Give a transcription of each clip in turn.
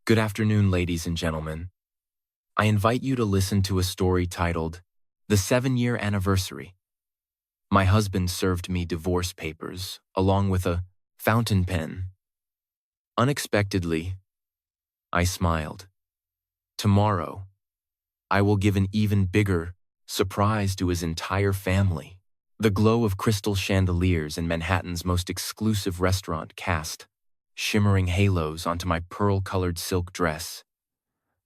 Good afternoon, ladies and gentlemen. I invite you to listen to a story titled The 7-Year Anniversary. My husband served me divorce papers along with a fountain pen. Unexpectedly, I smiled. Tomorrow, I will give an even bigger surprise to his entire family. The glow of crystal chandeliers in Manhattan's most exclusive restaurant cast shimmering halos onto my pearl-colored silk dress.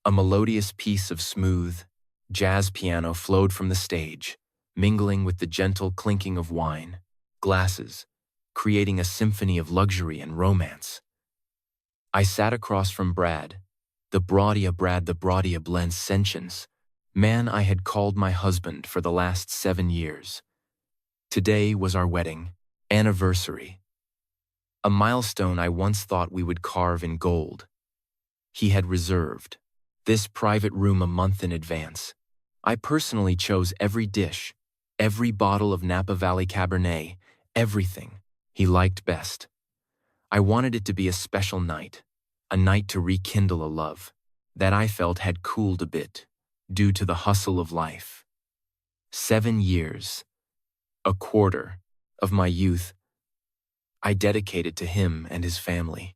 A melodious piece of smooth, jazz piano flowed from the stage, mingling with the gentle clinking of wine, glasses, creating a symphony of luxury and romance. I sat across from Brad, the Broadia blends sentience, man I had called my husband for the last 7 years. Today was our wedding anniversary, a milestone I once thought we would carve in gold. He had reserved this private room a month in advance. I personally chose every dish, every bottle of Napa Valley Cabernet, everything he liked best. I wanted it to be a special night, a night to rekindle a love that I felt had cooled a bit due to the hustle of life. 7 years, a quarter of my youth, I dedicated to him and his family.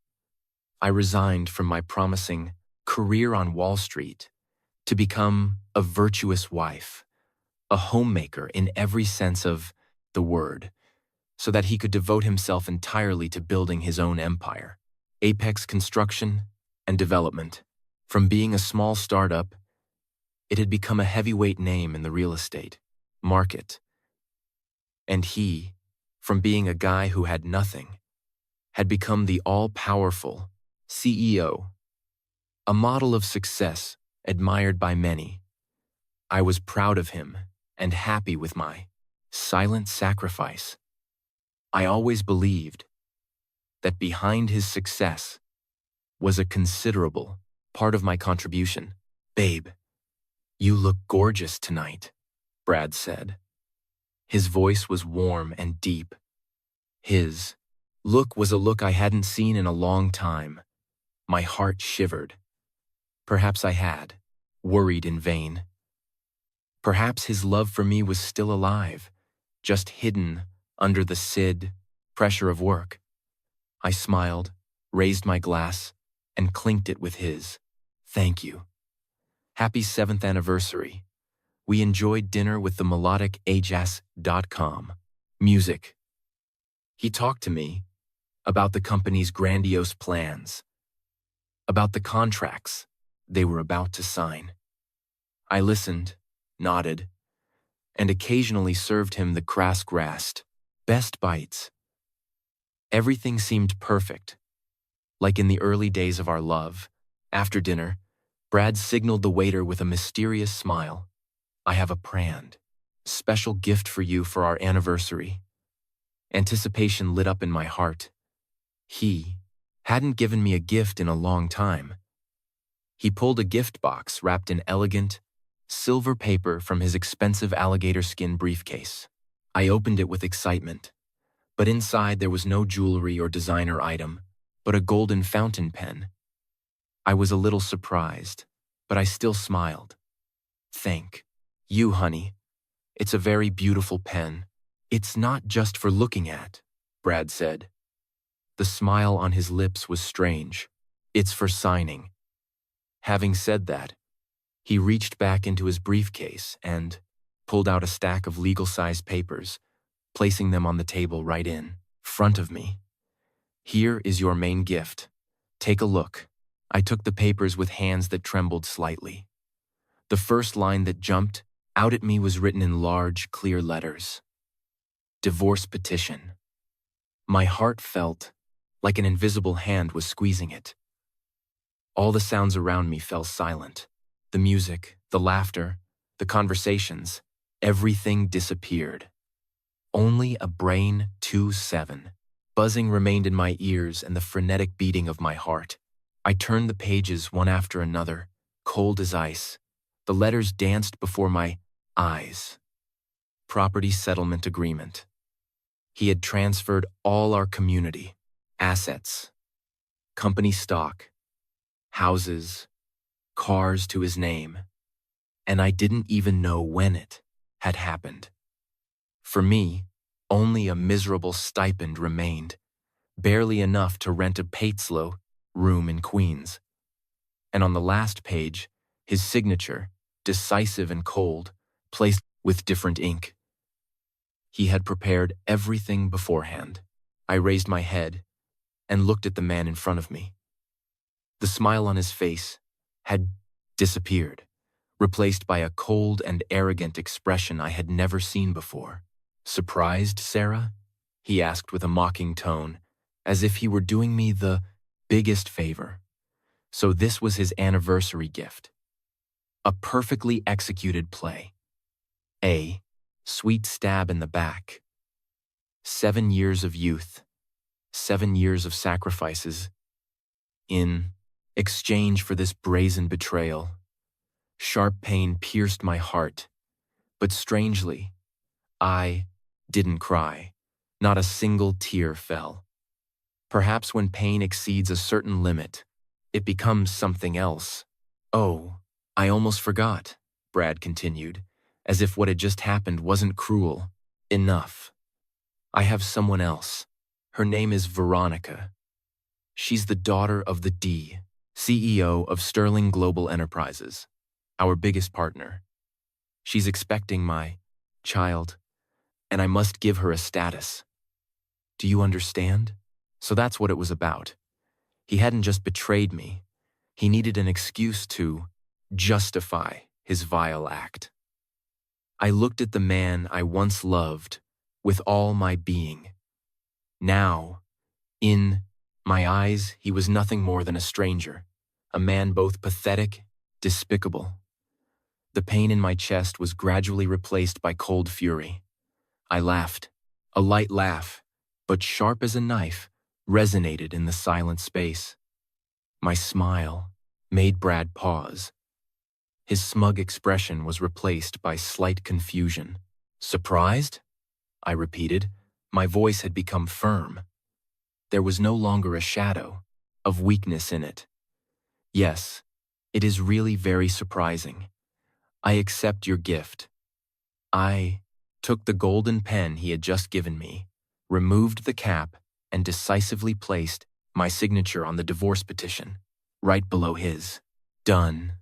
I resigned from my promising career on Wall Street to become a virtuous wife, a homemaker in every sense of the word, so that he could devote himself entirely to building his own empire. Apex Construction and Development. From being a small startup, it had become a heavyweight name in the real estate market. And he, from being a guy who had nothing, had become the all-powerful CEO, a model of success admired by many. I was proud of him and happy with my silent sacrifice. I always believed that behind his success was a considerable part of my contribution. "Babe, you look gorgeous tonight," Brad said. His voice was warm and deep. His look was a look I hadn't seen in a long time. My heart shivered. Perhaps I had worried in vain. Perhaps his love for me was still alive, just hidden under the pressure of work. I smiled, raised my glass, and clinked it with his. "Thank you. Happy 7th anniversary." We enjoyed dinner with the melodic Ajaz.com music. He talked to me about the company's grandiose plans, about the contracts they were about to sign. I listened, nodded, and occasionally served him the crass-grassed best bites. Everything seemed perfect, like in the early days of our love. After dinner, Brad signaled the waiter with a mysterious smile. "I have a special gift for you for our anniversary." Anticipation lit up in my heart. He hadn't given me a gift in a long time. He pulled a gift box wrapped in elegant, silver paper from his expensive alligator skin briefcase. I opened it with excitement, but inside there was no jewelry or designer item, but a golden fountain pen. I was a little surprised, but I still smiled. "Thank you, honey. It's a very beautiful pen. It's not just for looking at," Brad said. The smile on his lips was strange. "It's for signing." Having said that, he reached back into his briefcase and pulled out a stack of legal-sized papers, placing them on the table right in front of me. "Here is your main gift. Take a look." I took the papers with hands that trembled slightly. The first line that jumped out at me was written in large, clear letters. "Divorce petition." My heart felt like an invisible hand was squeezing it. All the sounds around me fell silent. The music, the laughter, the conversations, everything disappeared. Only a brain 2-7. Buzzing remained in my ears and the frenetic beating of my heart. I turned the pages one after another, cold as ice. The letters danced before my eyes. Property settlement agreement. He had transferred all our community, assets, company stock, houses, cars to his name, and I didn't even know when it had happened. For me, only a miserable stipend remained, barely enough to rent a Pateslow room in Queens. And on the last page, his signature, decisive and cold, placed with different ink. He had prepared everything beforehand. I raised my head and looked at the man in front of me. The smile on his face had disappeared, replaced by a cold and arrogant expression I had never seen before. "Surprised, Sarah?" he asked with a mocking tone, as if he were doing me the biggest favor. So this was his anniversary gift. A perfectly executed play. A sweet stab in the back. 7 years of youth, 7 years of sacrifices, in exchange for this brazen betrayal. Sharp pain pierced my heart, but strangely, I didn't cry. Not a single tear fell. Perhaps when pain exceeds a certain limit, it becomes something else. "Oh, I almost forgot," Brad continued, as if what had just happened wasn't cruel enough. "I have someone else. Her name is Veronica. She's the daughter of the CEO of Sterling Global Enterprises, our biggest partner. She's expecting my child, and I must give her a status. Do you understand?" So that's what it was about. He hadn't just betrayed me. He needed an excuse to justify his vile act. I looked at the man I once loved with all my being. Now, in my eyes, he was nothing more than a stranger, a man both pathetic, despicable. The pain in my chest was gradually replaced by cold fury. I laughed, a light laugh, but sharp as a knife, resonated in the silent space. My smile made Brad pause. His smug expression was replaced by slight confusion. "Surprised?" I repeated. My voice had become firm. There was no longer a shadow of weakness in it. "Yes, it is really very surprising. I accept your gift." I took the golden pen he had just given me, removed the cap, and decisively placed my signature on the divorce petition, right below his. "Done."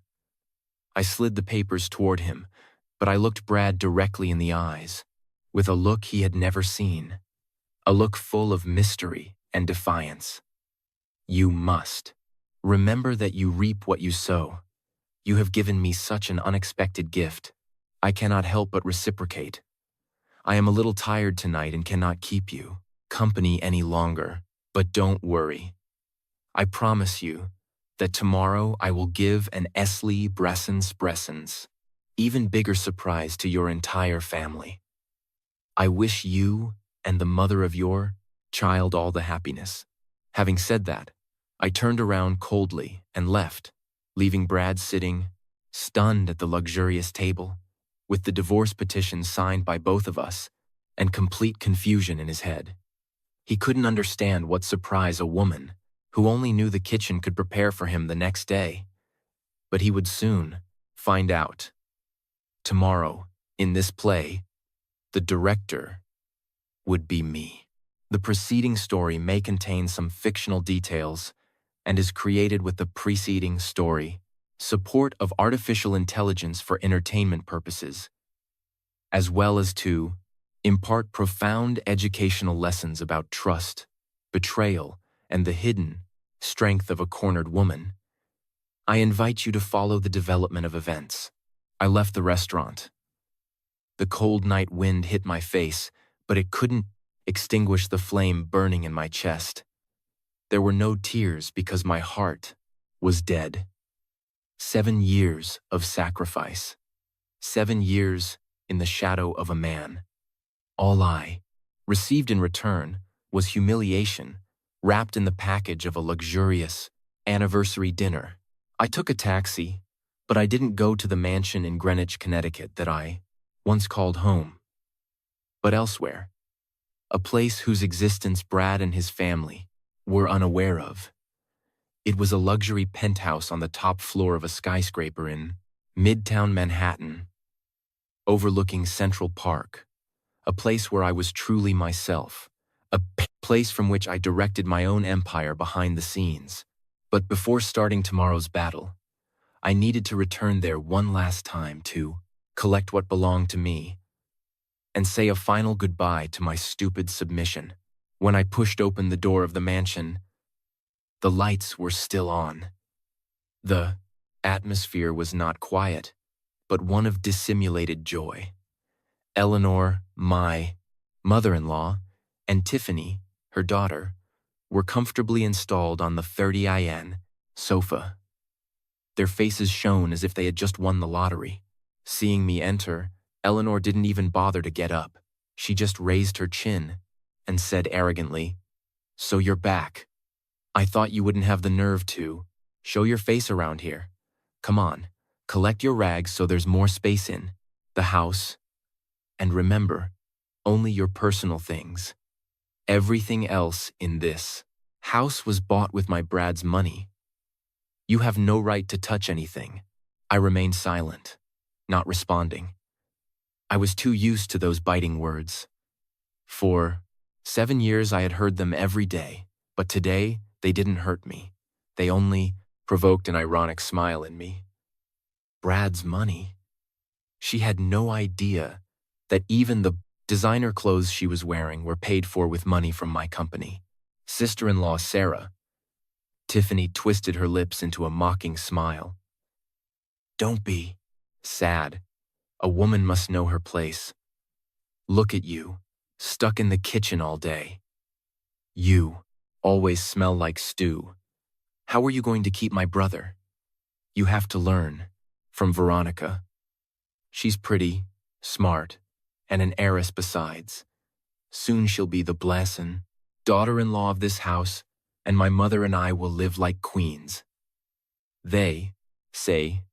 I slid the papers toward him, but I looked Brad directly in the eyes, with a look he had never seen, a look full of mystery and defiance. "You must. Remember that you reap what you sow. You have given me such an unexpected gift. I cannot help but reciprocate. I am a little tired tonight and cannot keep you company any longer, but don't worry. I promise you that tomorrow I will give an Esli Bressens, even bigger surprise to your entire family. I wish you and the mother of your child all the happiness." Having said that, I turned around coldly and left, leaving Brad sitting, stunned at the luxurious table, with the divorce petition signed by both of us, and complete confusion in his head. He couldn't understand what surprise a woman, who only knew the kitchen, could prepare for him the next day. But he would soon find out. Tomorrow, in this play, the director would be me. The preceding story may contain some fictional details and is created with the preceding story support of artificial intelligence for entertainment purposes, as well as to impart profound educational lessons about trust, betrayal, and the hidden strength of a cornered woman. I invite you to follow the development of events. I left the restaurant. The cold night wind hit my face, but it couldn't extinguish the flame burning in my chest. There were no tears because my heart was dead. 7 years of sacrifice. 7 years in the shadow of a man. All I received in return was humiliation, wrapped in the package of a luxurious anniversary dinner. I took a taxi, but I didn't go to the mansion in Greenwich, Connecticut that I once called home, but elsewhere, a place whose existence Brad and his family were unaware of. It was a luxury penthouse on the top floor of a skyscraper in Midtown Manhattan, overlooking Central Park, a place where I was truly myself, a place from which I directed my own empire behind the scenes. But before starting tomorrow's battle, I needed to return there one last time to collect what belonged to me and say a final goodbye to my stupid submission. When I pushed open the door of the mansion, the lights were still on. The atmosphere was not quiet, but one of dissimulated joy. Eleanor, my mother-in-law, and Tiffany, her daughter, were comfortably installed on the 30 sofa. Their faces shone as if they had just won the lottery. Seeing me enter, Eleanor didn't even bother to get up. She just raised her chin and said arrogantly, "So you're back. I thought you wouldn't have the nerve to show your face around here. Come on, collect your rags so there's more space in the house. And remember, only your personal things. Everything else in this house was bought with my Brad's money. You have no right to touch anything." I remained silent, not responding. I was too used to those biting words. For 7 years I had heard them every day, but today they didn't hurt me. They only provoked an ironic smile in me. Brad's money? She had no idea that even the designer clothes she was wearing were paid for with money from my company. Sister-in-law Sarah. Tiffany twisted her lips into a mocking smile. "Don't be sad. A woman must know her place. Look at you, stuck in the kitchen all day. You always smell like stew. How are you going to keep my brother? You have to learn from Veronica. She's pretty, smart, and an heiress besides. Soon she'll be the blessed daughter-in-law of this house, and my mother and I will live like queens. They say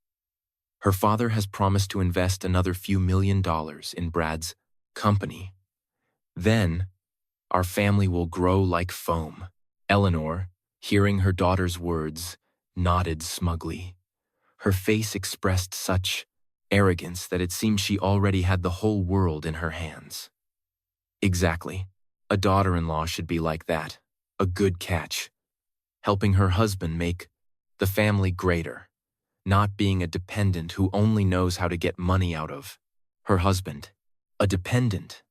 her father has promised to invest another few $1,000,000 in Brad's company. Then our family will grow like foam." Eleanor, hearing her daughter's words, nodded smugly. Her face expressed such arrogance that it seemed she already had the whole world in her hands. Exactly. A daughter-in-law should be like that. A good catch. Helping her husband make the family greater. Not being a dependent who only knows how to get money out of her husband. A dependent.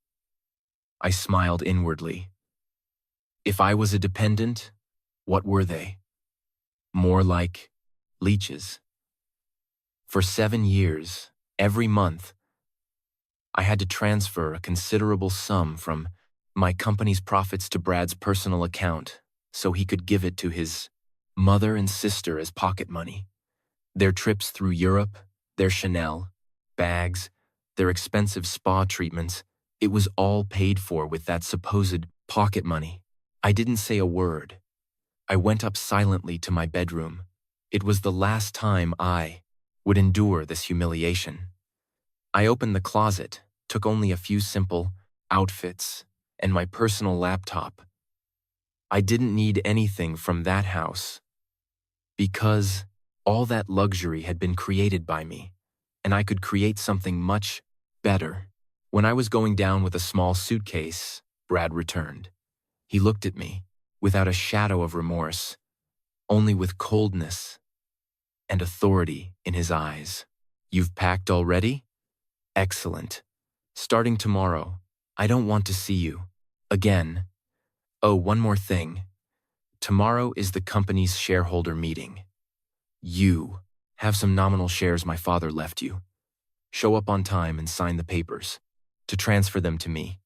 I smiled inwardly. If I was a dependent, what were they? More like leeches. For 7 years, every month, I had to transfer a considerable sum from my company's profits to Brad's personal account so he could give it to his mother and sister as pocket money. Their trips through Europe, their Chanel bags, their expensive spa treatments, it was all paid for with that supposed pocket money. I didn't say a word. I went up silently to my bedroom. It was the last time I would endure this humiliation. I opened the closet, took only a few simple outfits, and my personal laptop. I didn't need anything from that house because all that luxury had been created by me, and I could create something much better. When I was going down with a small suitcase, Brad returned. He looked at me without a shadow of remorse, only with coldness and authority in his eyes. "You've packed already? Excellent. Starting tomorrow, I don't want to see you again. Oh, one more thing. Tomorrow is the company's shareholder meeting. You have some nominal shares my father left you. Show up on time and sign the papers to transfer them to me.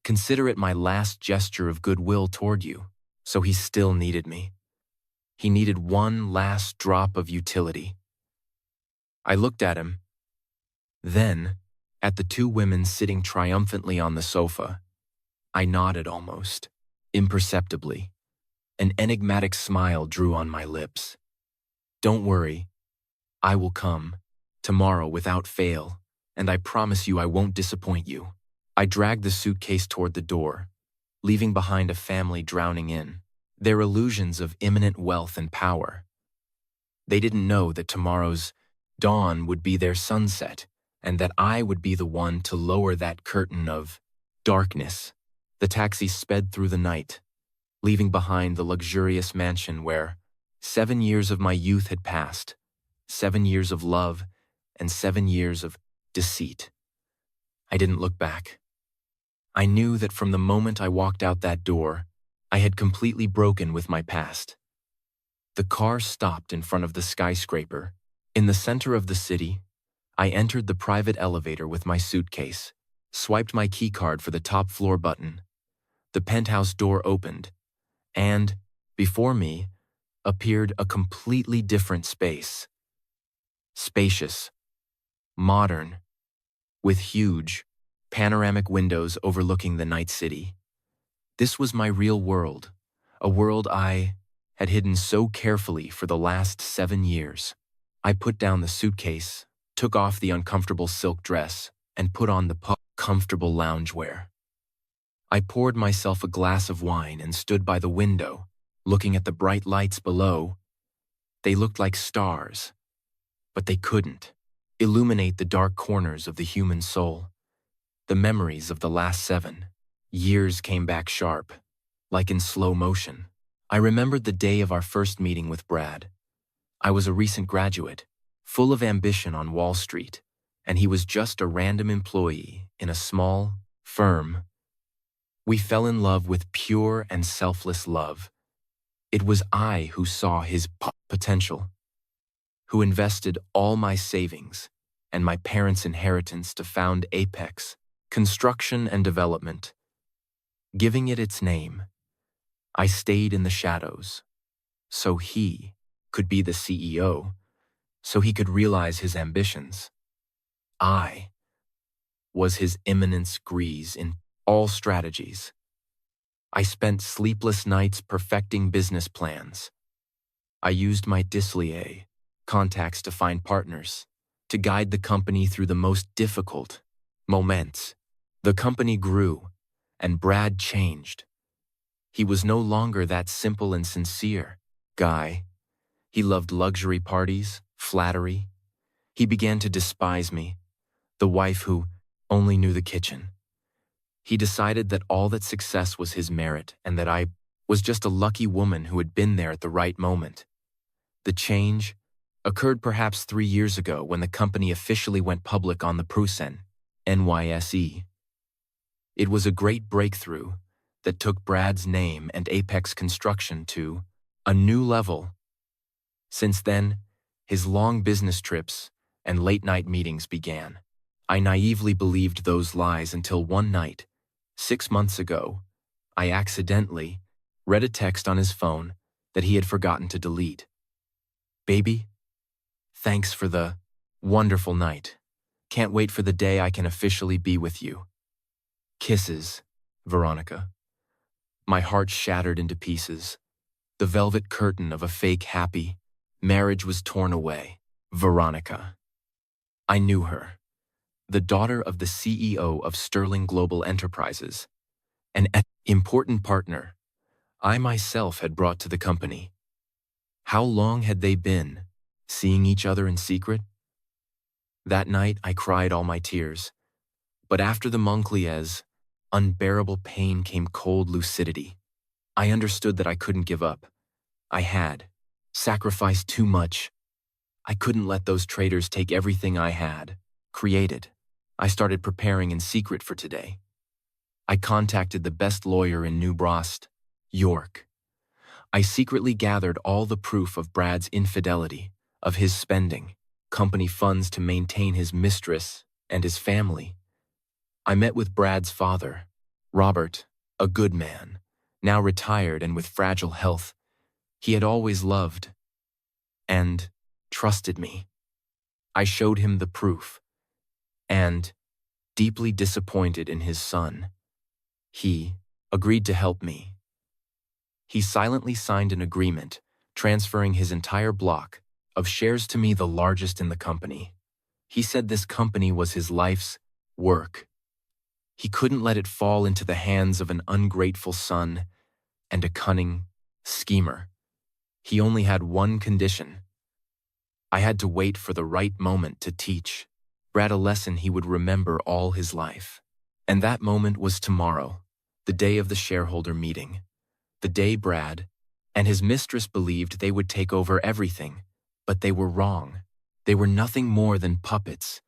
Consider it my last gesture of goodwill toward you." So he still needed me. He needed one last drop of utility. I looked at him, then at the two women sitting triumphantly on the sofa. I nodded almost imperceptibly. An enigmatic smile drew on my lips. "Don't worry, I will come tomorrow without fail, and I promise you I won't disappoint you." I dragged the suitcase toward the door, leaving behind a family drowning in their illusions of imminent wealth and power. They didn't know that tomorrow's dawn would be their sunset, and that I would be the one to lower that curtain of darkness. The taxi sped through the night, leaving behind the luxurious mansion where 7 years of my youth had passed, 7 years of love, and 7 years of deceit. I didn't look back. I knew that from the moment I walked out that door, I had completely broken with my past. The car stopped in front of the skyscraper. In the center of the city, I entered the private elevator with my suitcase, swiped my keycard for the top floor button. The penthouse door opened, and, before me, appeared a completely different space. Spacious, modern, with huge, panoramic windows overlooking the night city. This was my real world, a world I had hidden so carefully for the last 7 years. I put down the suitcase, took off the uncomfortable silk dress, and put on the comfortable loungewear. I poured myself a glass of wine and stood by the window, looking at the bright lights below. They looked like stars, but they couldn't illuminate the dark corners of the human soul. The memories of the last 7 years came back sharp, like in slow motion. I remembered the day of our first meeting with Brad. I was a recent graduate, full of ambition on Wall Street, and he was just a random employee in a small firm. We fell in love with pure and selfless love. It was I who saw his potential, who invested all my savings and my parents' inheritance to found Apex Construction and Development. Giving it its name, I stayed in the shadows, so he could be the CEO, so he could realize his ambitions. I was his Eminence Grise in all strategies. I spent sleepless nights perfecting business plans. I used my Dislier contacts to find partners, to guide the company through the most difficult moments. The company grew, and Brad changed. He was no longer that simple and sincere guy. He loved luxury parties, flattery. He began to despise me, the wife who only knew the kitchen. He decided that all that success was his merit and that I was just a lucky woman who had been there at the right moment. The change occurred perhaps 3 years ago when the company officially went public on the Prusen, NYSE. It was a great breakthrough that took Brad's name and Apex Construction to a new level. Since then, his long business trips and late-night meetings began. I naively believed those lies until one night, 6 months ago, I accidentally read a text on his phone that he had forgotten to delete. "Baby, thanks for the wonderful night. Can't wait for the day I can officially be with you. Kisses, Veronica." My heart shattered into pieces. The velvet curtain of a fake happy marriage was torn away. Veronica. I knew her. The daughter of the CEO of Sterling Global Enterprises, an important partner I myself had brought to the company. How long had they been seeing each other in secret? That night I cried all my tears, but after the Moncliers, unbearable pain came cold lucidity. I understood that I couldn't give up. I had sacrificed too much. I couldn't let those traitors take everything I had created. I started preparing in secret for today. I contacted the best lawyer in New Brost, York. I secretly gathered all the proof of Brad's infidelity, of his spending company funds to maintain his mistress and his family. I met with Brad's father, Robert, a good man, now retired and with fragile health. He had always loved and trusted me. I showed him the proof, and, deeply disappointed in his son, he agreed to help me. He silently signed an agreement, transferring his entire block of shares to me, the largest in the company. He said this company was his life's work. He couldn't let it fall into the hands of an ungrateful son and a cunning Schemer. He only had one condition. I had to wait for the right moment to teach Brad a lesson he would remember all his life. And that moment was tomorrow, the day of the shareholder meeting. The day Brad and his mistress believed they would take over everything, but they were wrong. They were nothing more than puppets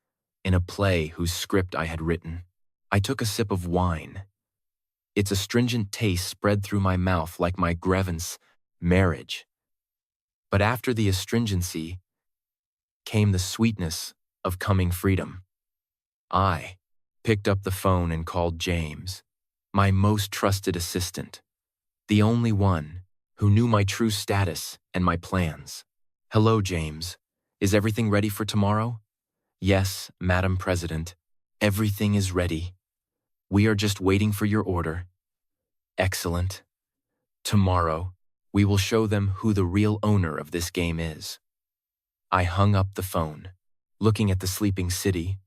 in a play whose script I had written. I took a sip of wine. Its astringent taste spread through my mouth like my grievance, marriage. But after the astringency came the sweetness of coming freedom. I picked up the phone and called James, my most trusted assistant, the only one who knew my true status and my plans. Hello, James. Is everything ready for tomorrow? Yes, Madam President. Everything is ready. We are just waiting for your order. Excellent. Tomorrow, we will show them who the real owner of this game is. I hung up the phone, looking at the sleeping city.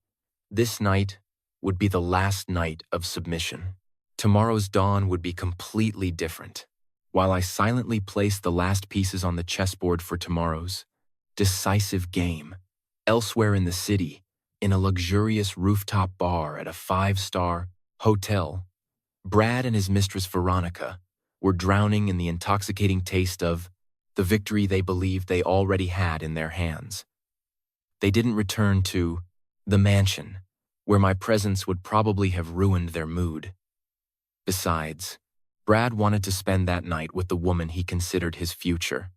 This night would be the last night of submission. Tomorrow's dawn would be completely different. While I silently placed the last pieces on the chessboard for tomorrow's decisive game, elsewhere in the city, in a luxurious rooftop bar at a 5-star hotel, Brad and his mistress Veronica were drowning in the intoxicating taste of the victory they believed they already had in their hands. They didn't return to the mansion, where my presence would probably have ruined their mood. Besides, Brad wanted to spend that night with the woman he considered his future,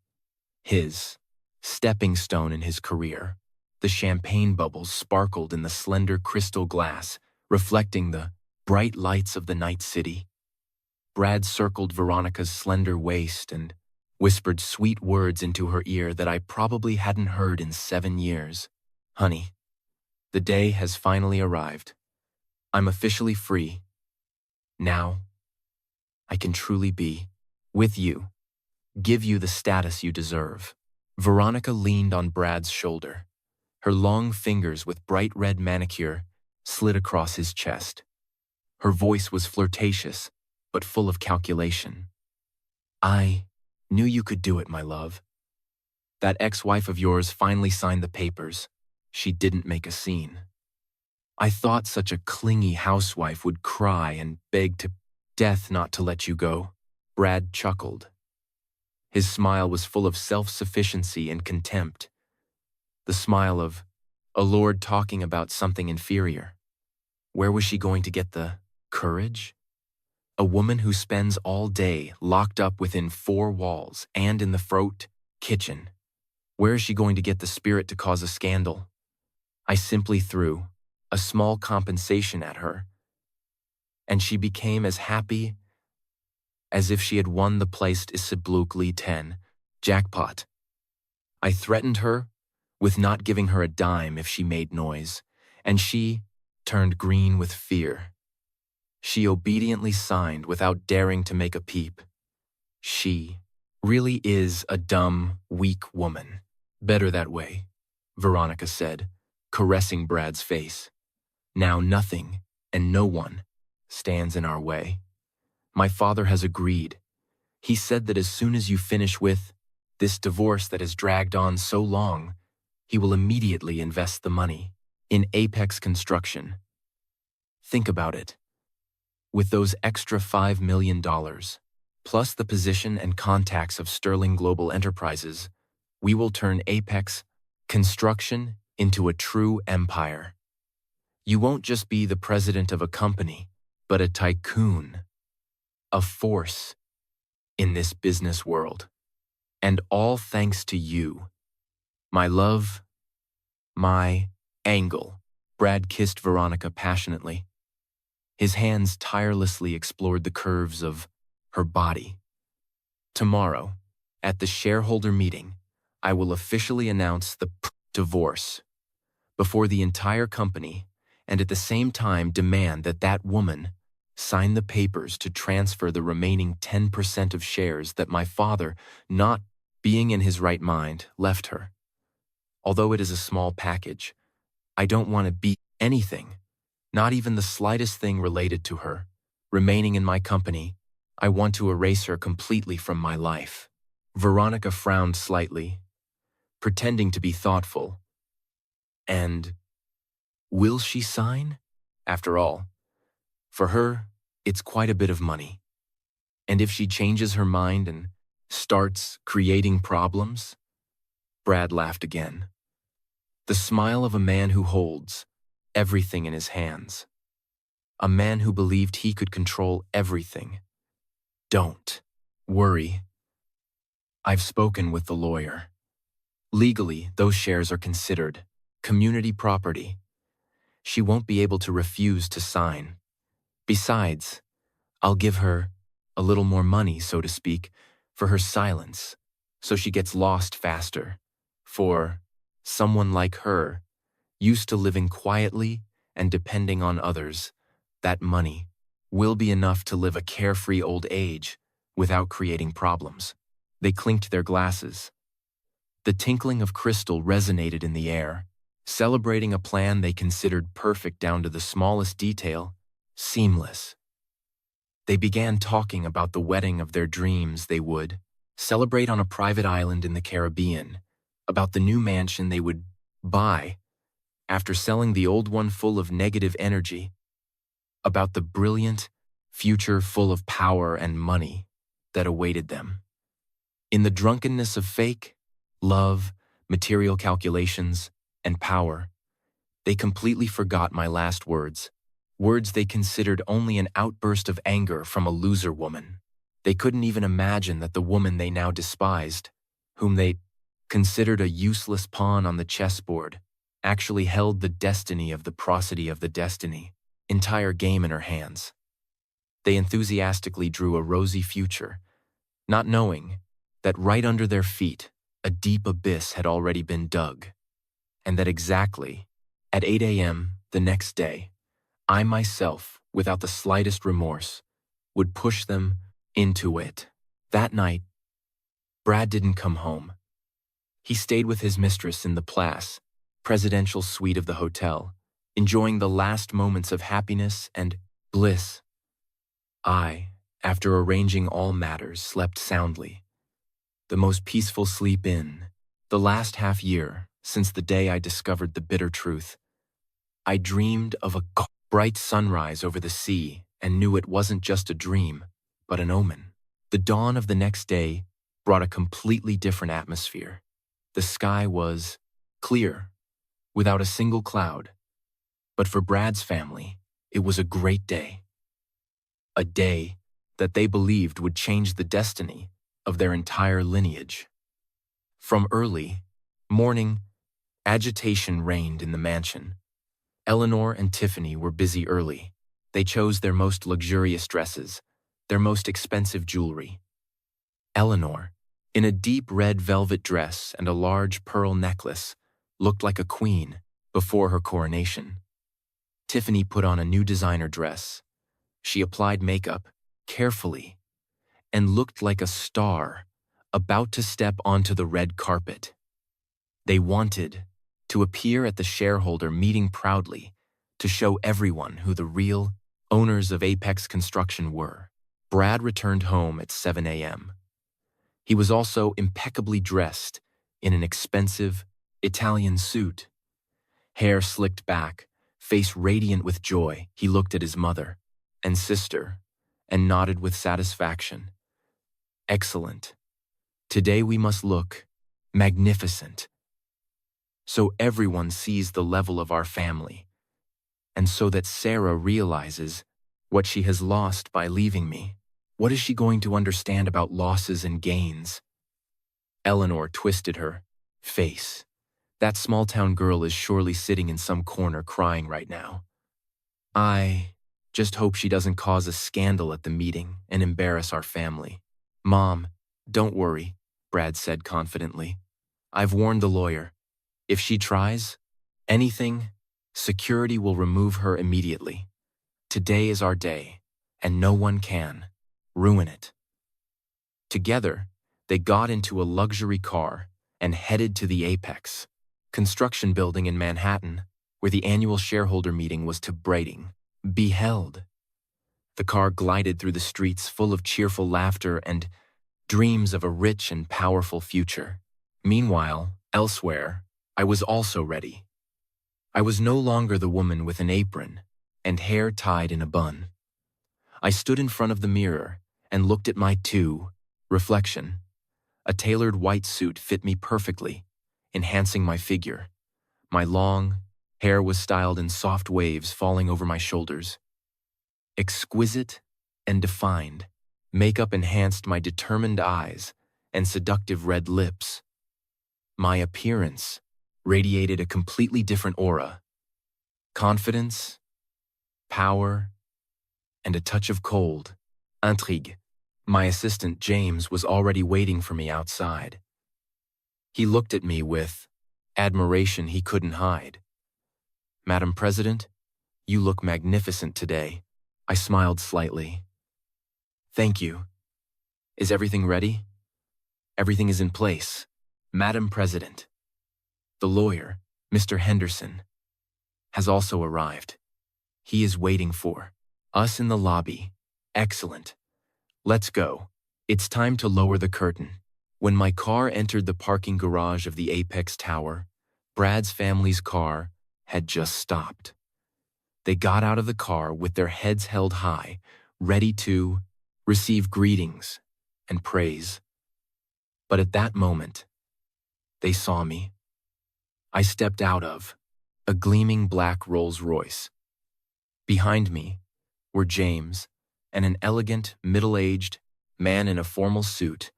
his stepping stone in his career. The champagne bubbles sparkled in the slender crystal glass, reflecting the bright lights of the night city. Brad circled Veronica's slender waist and whispered sweet words into her ear that I probably hadn't heard in 7 years. Honey, the day has finally arrived. I'm officially free. Now, I can truly be with you, give you the status you deserve. Veronica leaned on Brad's shoulder. Her long fingers with bright red manicure slid across his chest. Her voice was flirtatious, but full of calculation. I knew you could do it, my love. That ex-wife of yours finally signed the papers. She didn't make a scene. I thought such a clingy housewife would cry and beg to death not to let you go. Brad chuckled. His smile was full of self-sufficiency and contempt. The smile of a lord talking about something inferior. Where was she going to get the courage? A woman who spends all day locked up within 4 walls and in the front kitchen. Where is she going to get the spirit to cause a scandal? I simply threw a small compensation at her, and she became as happy as if she had won the placed Isiblucli 10 jackpot. I threatened her with not giving her a dime if she made noise, and she turned green with fear. She obediently signed without daring to make a peep. She really is a dumb, weak woman. Better that way, Veronica said, caressing Brad's face. Now nothing and no one stands in our way. My father has agreed. He said that as soon as you finish with this divorce that has dragged on so long, he will immediately invest the money in Apex Construction. Think about it. With those extra $5 million, plus the position and contacts of Sterling Global Enterprises, we will turn Apex Construction into a true empire. You won't just be the president of a company, but a tycoon, a force in this business world. And all thanks to you. My love, my angle. Brad kissed Veronica passionately. His hands tirelessly explored the curves of her body. Tomorrow, at the shareholder meeting, I will officially announce the divorce before the entire company, and at the same time demand that that woman sign the papers to transfer the remaining 10% of shares that my father, not being in his right mind, left her. Although it is a small package, I don't want to be anything, not even the slightest thing related to her, remaining in my company I want to erase her completely from my life." Veronica frowned slightly, pretending to be thoughtful. "And will she sign? After all, for her, it's quite a bit of money. And if she changes her mind and starts creating problems?" Brad laughed again. The smile of a man who holds everything in his hands. A man who believed he could control everything. "Don't worry. I've spoken with the lawyer. Legally, those shares are considered community property. She won't be able to refuse to sign. Besides, I'll give her a little more money, so to speak, for her silence, so she gets lost faster. For someone like her, used to living quietly and depending on others, that money will be enough to live a carefree old age without creating problems." They clinked their glasses. The tinkling of crystal resonated in the air, celebrating a plan they considered perfect down to the smallest detail, seamless. They began talking about the wedding of their dreams they would celebrate on a private island in the Caribbean, about the new mansion they would buy after selling the old one full of negative energy, about the brilliant future full of power and money that awaited them. In the drunkenness of fake, love, material calculations, and power, they completely forgot my last words, words they considered only an outburst of anger from a loser woman. They couldn't even imagine that the woman they now despised, whom they considered a useless pawn on the chessboard, actually held the destiny of the prosody of the destiny, entire game in her hands. They enthusiastically drew a rosy future, not knowing that right under their feet, a deep abyss had already been dug, and that exactly at 8 a.m. the next day, I myself, without the slightest remorse, would push them into it. That night, Brad didn't come home. He stayed with his mistress in the Place, presidential suite of the hotel, enjoying the last moments of happiness and bliss. I, after arranging all matters, slept soundly. The most peaceful sleep in the last half year since the day I discovered the bitter truth. I dreamed of a bright sunrise over the sea and knew it wasn't just a dream, but an omen. The dawn of the next day brought a completely different atmosphere. The sky was clear, without a single cloud. But for Brad's family, it was a great day. A day that they believed would change the destiny of their entire lineage. From early morning, agitation reigned in the mansion. Eleanor and Tiffany were busy early. They chose their most luxurious dresses, their most expensive jewelry. Eleanor, in a deep red velvet dress and a large pearl necklace, looked like a queen before her coronation. Tiffany put on a new designer dress. She applied makeup carefully and looked like a star about to step onto the red carpet. They wanted to appear at the shareholder meeting proudly to show everyone who the real owners of Apex Construction were. Brad returned home at 7 a.m. He was also impeccably dressed in an expensive Italian suit. Hair slicked back, face radiant with joy, he looked at his mother and sister and nodded with satisfaction. "Excellent. Today we must look magnificent, so everyone sees the level of our family, and so that Sarah realizes what she has lost by leaving me. What is she going to understand about losses and gains?" Eleanor twisted her face. That small-town girl is surely sitting in some corner crying right now. I just hope she doesn't cause a scandal at the meeting and embarrass our family. "Mom, don't worry," Brad said confidently. "I've warned the lawyer. If she tries anything, security will remove her immediately. Today is our day, and no one can ruin it." Together, they got into a luxury car and headed to the Apex Construction building in Manhattan, where the annual shareholder meeting was to be held. The car glided through the streets full of cheerful laughter and dreams of a rich and powerful future. Meanwhile, elsewhere, I was also ready. I was no longer the woman with an apron and hair tied in a bun. I stood in front of the mirror and looked at my reflection. A tailored white suit fit me perfectly, enhancing my figure. My long hair was styled in soft waves falling over my shoulders. Exquisite and defined, makeup enhanced my determined eyes and seductive red lips. My appearance radiated a completely different aura. Confidence, power, and a touch of cold. Intrigue. My assistant, James, was already waiting for me outside. He looked at me with admiration he couldn't hide. "Madam President, you look magnificent today." I smiled slightly. "Thank you. Is everything ready?" "Everything is in place, Madam President." The lawyer, Mr. Henderson, has also arrived. He is waiting for us in the lobby. Excellent. Let's go. It's time to lower the curtain. When my car entered the parking garage of the Apex Tower, Brad's family's car had just stopped. They got out of the car with their heads held high, ready to receive greetings and praise. But at that moment, they saw me. I stepped out of a gleaming black Rolls-Royce. Behind me were James and an elegant, middle-aged man in a formal suit.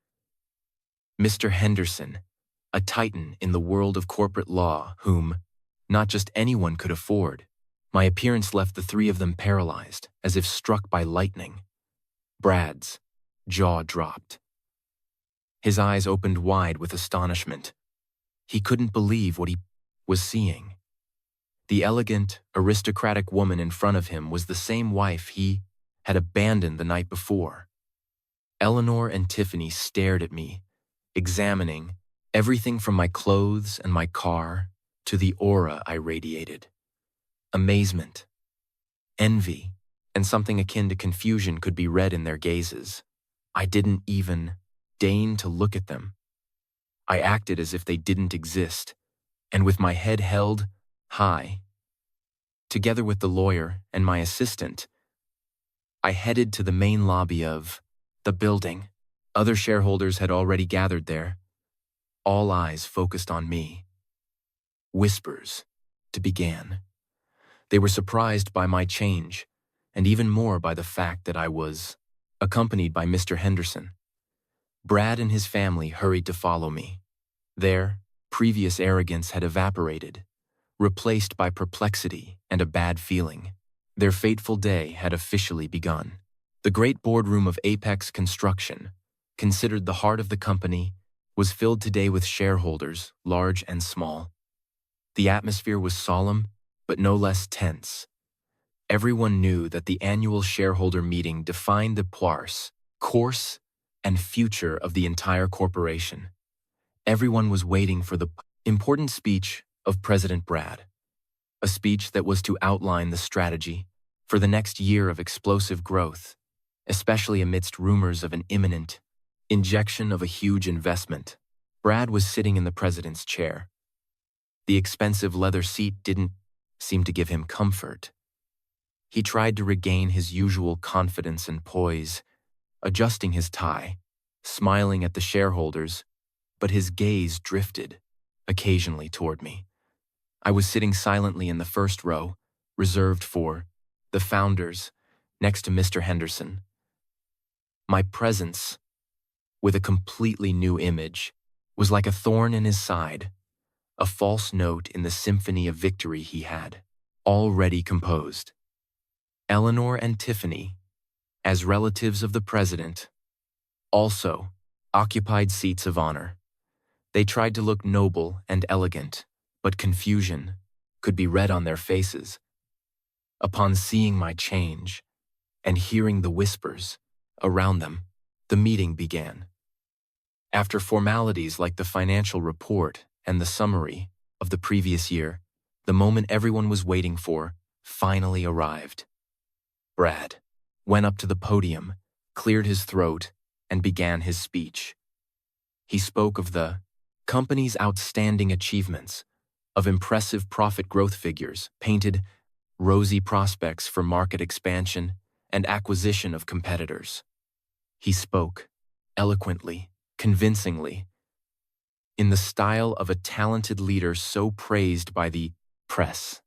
Mr. Henderson, a titan in the world of corporate law whom not just anyone could afford. My appearance left the three of them paralyzed, as if struck by lightning. Brad's jaw dropped. His eyes opened wide with astonishment. He couldn't believe what he was seeing. The elegant, aristocratic woman in front of him was the same wife he had abandoned the night before. Eleanor and Tiffany stared at me, examining everything from my clothes and my car to the aura I radiated. Amazement, envy, and something akin to confusion could be read in their gazes. I didn't even deign to look at them. I acted as if they didn't exist, and with my head held high, together with the lawyer and my assistant, I headed to the main lobby of the building. Other shareholders had already gathered there. All eyes focused on me. Whispers began. They were surprised by my change, and even more by the fact that I was accompanied by Mr. Henderson. Brad and his family hurried to follow me. Their previous arrogance had evaporated, replaced by perplexity and a bad feeling. Their fateful day had officially begun. The great boardroom of Apex Construction, considered the heart of the company, was filled today with shareholders, large and small. The atmosphere was solemn, but no less tense. Everyone knew that the annual shareholder meeting defined the course, and future of the entire corporation. Everyone was waiting for the important speech of President Brad, a speech that was to outline the strategy for the next year of explosive growth, especially amidst rumors of an imminent injection of a huge investment. Brad was sitting in the president's chair. The expensive leather seat didn't seem to give him comfort. He tried to regain his usual confidence and poise, adjusting his tie, smiling at the shareholders, but his gaze drifted occasionally toward me. I was sitting silently in the first row, reserved for the founders, next to Mr. Henderson. My presence, with a completely new image, was like a thorn in his side, a false note in the symphony of victory he had already composed. Eleanor and Tiffany, as relatives of the president, also occupied seats of honor. They tried to look noble and elegant, but confusion could be read on their faces. Upon seeing my change and hearing the whispers around them, the meeting began. After formalities like the financial report and the summary of the previous year, the moment everyone was waiting for finally arrived. Brad, went up to the podium, cleared his throat, and began his speech. He spoke of the company's outstanding achievements, of impressive profit growth figures, painted rosy prospects for market expansion and acquisition of competitors. He spoke eloquently, convincingly, in the style of a talented leader so praised by the press.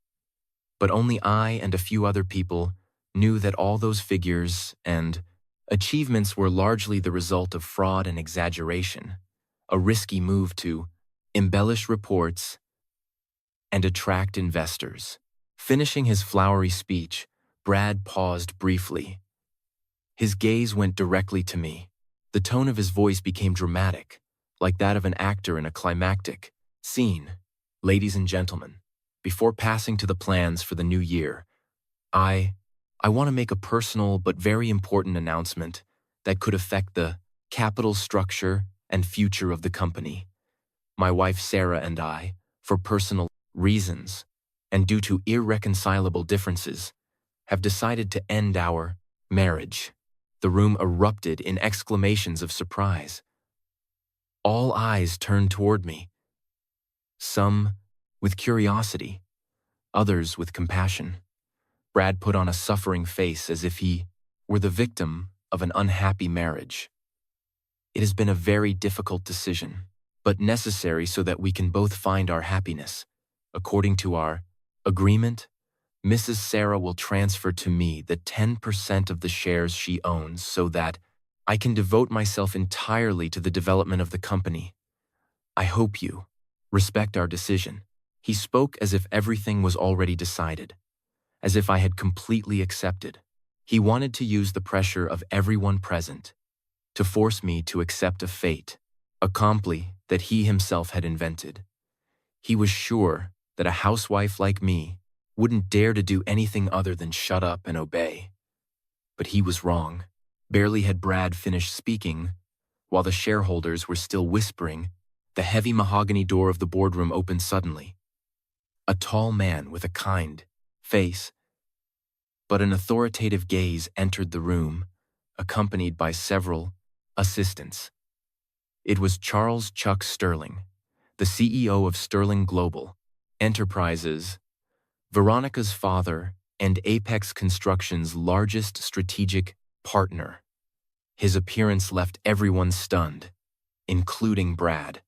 But only I and a few other people knew that all those figures and achievements were largely the result of fraud and exaggeration, a risky move to embellish reports and attract investors. Finishing his flowery speech, Brad paused briefly. His gaze went directly to me. The tone of his voice became dramatic, like that of an actor in a climactic scene. Ladies and gentlemen, before passing to the plans for the new year, I want to make a personal but very important announcement that could affect the capital structure and future of the company. My wife Sarah and I, for personal reasons and due to irreconcilable differences, have decided to end our marriage. The room erupted in exclamations of surprise. All eyes turned toward me, some with curiosity, others with compassion. Brad put on a suffering face as if he were the victim of an unhappy marriage. It has been a very difficult decision, but necessary so that we can both find our happiness. According to our agreement, Mrs. Sarah will transfer to me the 10% of the shares she owns so that I can devote myself entirely to the development of the company. I hope you respect our decision. He spoke as if everything was already decided, as if I had completely accepted. He wanted to use the pressure of everyone present to force me to accept a fate accompli that he himself had invented. He was sure that a housewife like me wouldn't dare to do anything other than shut up and obey. But he was wrong. Barely had Brad finished speaking, while the shareholders were still whispering, the heavy mahogany door of the boardroom opened suddenly. A tall man with a kind face, but an authoritative gaze entered the room, accompanied by several assistants. It was Charles Chuck Sterling, the CEO of Sterling Global Enterprises, Veronica's father, and Apex Construction's largest strategic partner. His appearance left everyone stunned, including Brad.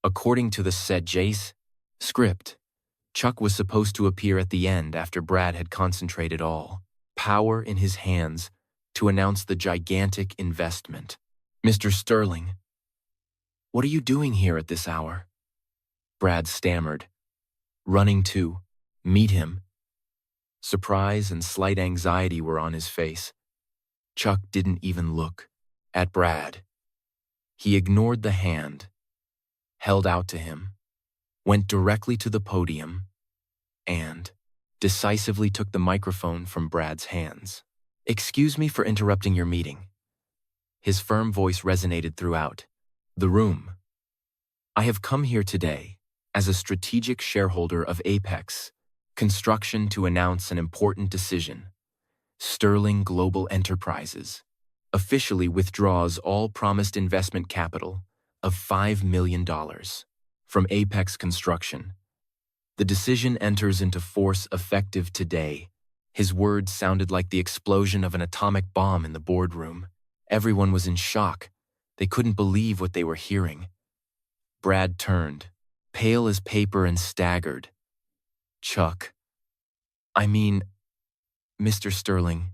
According to the said Jace script, Chuck was supposed to appear at the end after Brad had concentrated all power in his hands to announce the gigantic investment. Mr. Sterling, what are you doing here at this hour? Brad stammered, running to meet him. Surprise and slight anxiety were on his face. Chuck didn't even look at Brad. He ignored the hand held out to him, went directly to the podium, and decisively took the microphone from Brad's hands. "Excuse me for interrupting your meeting." His firm voice resonated throughout the room. "I have come here today as a strategic shareholder of Apex Construction to announce an important decision. Sterling Global Enterprises officially withdraws all promised investment capital of $5 million from Apex Construction. The decision enters into force effective today." His words sounded like the explosion of an atomic bomb in the boardroom. Everyone was in shock. They couldn't believe what they were hearing. Brad turned, pale as paper and staggered. "Chuck, I mean, Mr. Sterling,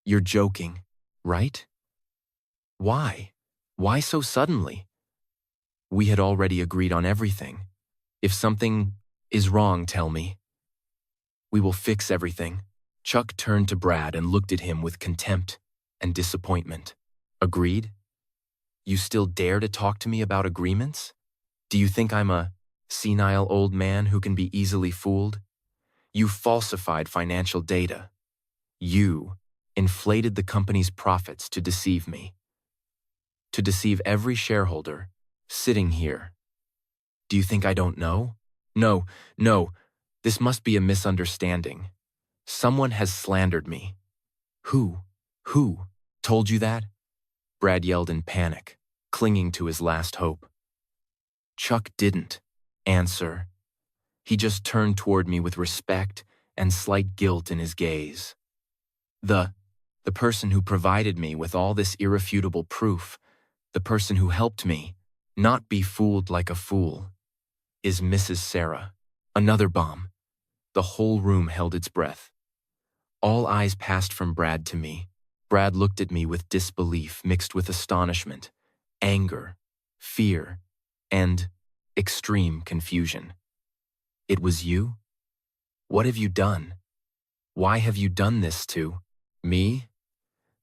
you're joking, right? Why? Why so suddenly? We had already agreed on everything. If something is wrong, tell me. We will fix everything." Chuck turned to Brad and looked at him with contempt and disappointment. "Agreed? You still dare to talk to me about agreements? Do you think I'm a senile old man who can be easily fooled? You falsified financial data. You inflated the company's profits to deceive me, to deceive every shareholder sitting here. Do you think I don't know? No, this must be a misunderstanding. Someone has slandered me. Who? Who? Told you that? Brad yelled in panic, clinging to his last hope. Chuck didn't answer. He just turned toward me with respect and slight guilt in his gaze. The person who provided me with all this irrefutable proof, the person who helped me not be fooled like a fool, is Mrs. Sarah. Another bomb. The whole room held its breath. All eyes passed from Brad to me. Brad looked at me with disbelief mixed with astonishment, anger, fear, and extreme confusion. It was you? What have you done? Why have you done this to me?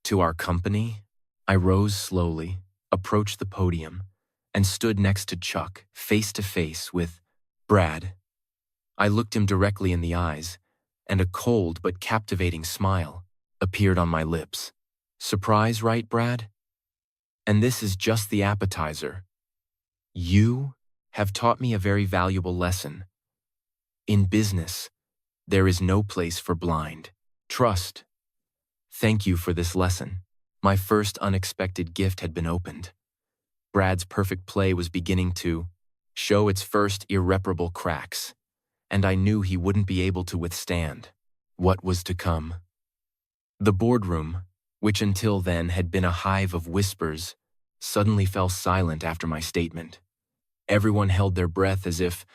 To our company? I rose slowly, approached the podium, and stood next to Chuck, face to face with Brad. I looked him directly in the eyes, and a cold but captivating smile appeared on my lips. Surprise, right, Brad? And this is just the appetizer. You have taught me a very valuable lesson. In business, there is no place for blind trust. Thank you for this lesson. My first unexpected gift had been opened. Brad's perfect play was beginning to show its first irreparable cracks, and I knew he wouldn't be able to withstand what was to come. The boardroom, which until then had been a hive of whispers, suddenly fell silent after my statement. Everyone held their breath as if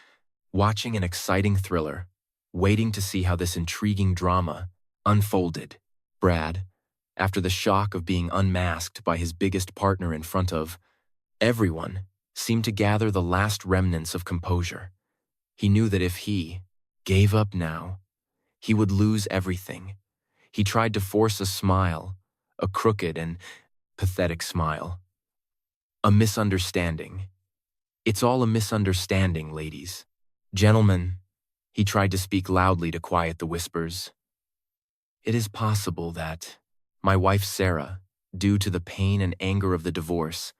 watching an exciting thriller, waiting to see how this intriguing drama unfolded. Brad, after the shock of being unmasked by his biggest partner in front of everyone, seemed to gather the last remnants of composure. He knew that if he gave up now, he would lose everything. He tried to force a smile, a crooked and pathetic smile. A misunderstanding. It's all a misunderstanding, ladies. Gentlemen, he tried to speak loudly to quiet the whispers. It is possible that my wife Sarah, due to the pain and anger of the divorce,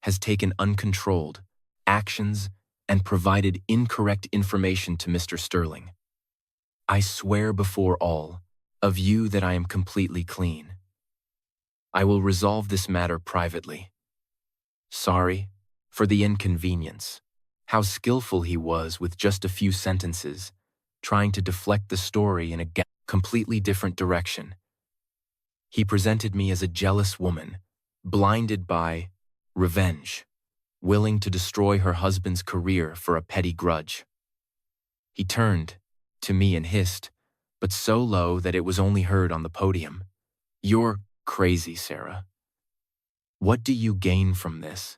has taken uncontrolled actions and provided incorrect information to Mr. Sterling. I swear before all of you that I am completely clean. I will resolve this matter privately. Sorry for the inconvenience. How skillful he was with just a few sentences, trying to deflect the story in a completely different direction. He presented me as a jealous woman, blinded by revenge, willing to destroy her husband's career for a petty grudge. He turned to me and hissed, but so low that it was only heard on the podium. You're crazy, Sarah. What do you gain from this?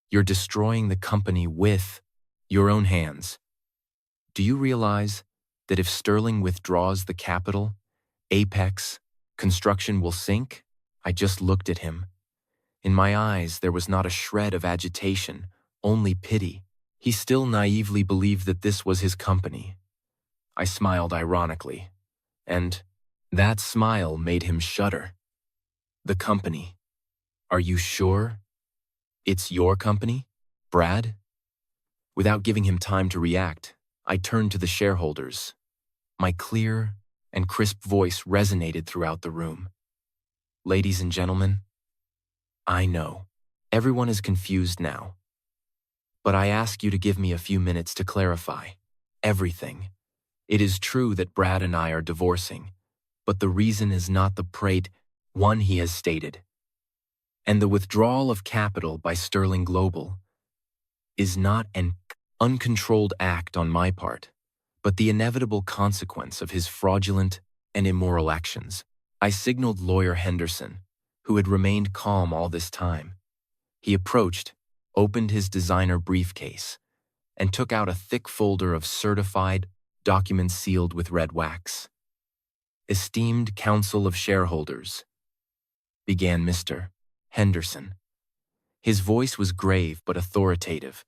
You're destroying the company with your own hands. Do you realize that if Sterling withdraws the capital, Apex Construction will sink? I just looked at him. In my eyes, there was not a shred of agitation, only pity. He still naively believed that this was his company. I smiled ironically, and that smile made him shudder. The company. Are you sure? It's your company, Brad? Without giving him time to react, I turned to the shareholders. My clear and crisp voice resonated throughout the room. Ladies and gentlemen, I know everyone is confused now, but I ask you to give me a few minutes to clarify everything. It is true that Brad and I are divorcing, but the reason is not the prate one he has stated. And the withdrawal of capital by Sterling Global is not an uncontrolled act on my part, but the inevitable consequence of his fraudulent and immoral actions. I signaled Lawyer Henderson, who had remained calm all this time. He approached, opened his designer briefcase, and took out a thick folder of certified documents sealed with red wax. Esteemed Council of Shareholders, began Mr. Henderson. His voice was grave but authoritative.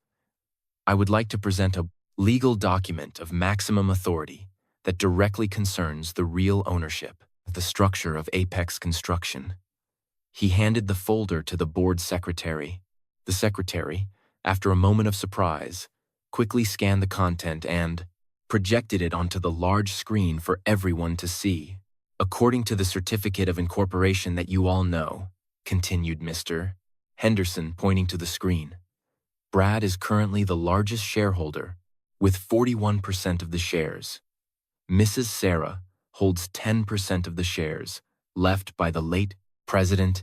I would like to present a legal document of maximum authority that directly concerns the real ownership of the structure of Apex Construction. He handed the folder to the board secretary. The secretary, after a moment of surprise, quickly scanned the content and projected it onto the large screen for everyone to see. According to the certificate of incorporation that you all know, continued Mr. Henderson, pointing to the screen, Brad is currently the largest shareholder with 41% of the shares. Mrs. Sarah holds 10% of the shares left by the late president,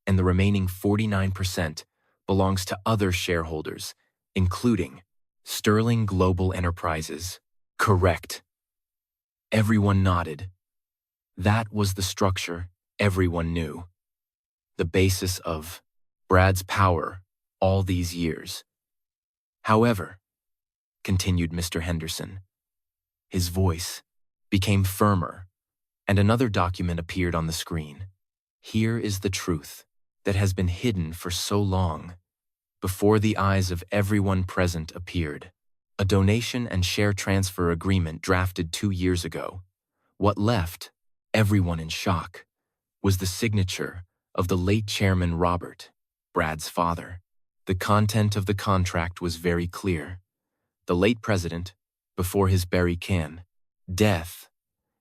and the remaining 49% belongs to other shareholders, including Sterling Global Enterprises. Correct. Everyone nodded. That was the structure everyone knew. The basis of Brad's power all these years. However, continued Mr. Henderson, his voice became firmer, and another document appeared on the screen. Here is the truth that has been hidden for so long. Before the eyes of everyone present appeared a donation and share transfer agreement drafted 2 years ago. What left everyone in shock was the signature of the late Chairman Robert, Brad's father. The content of the contract was very clear. The late president, before his death,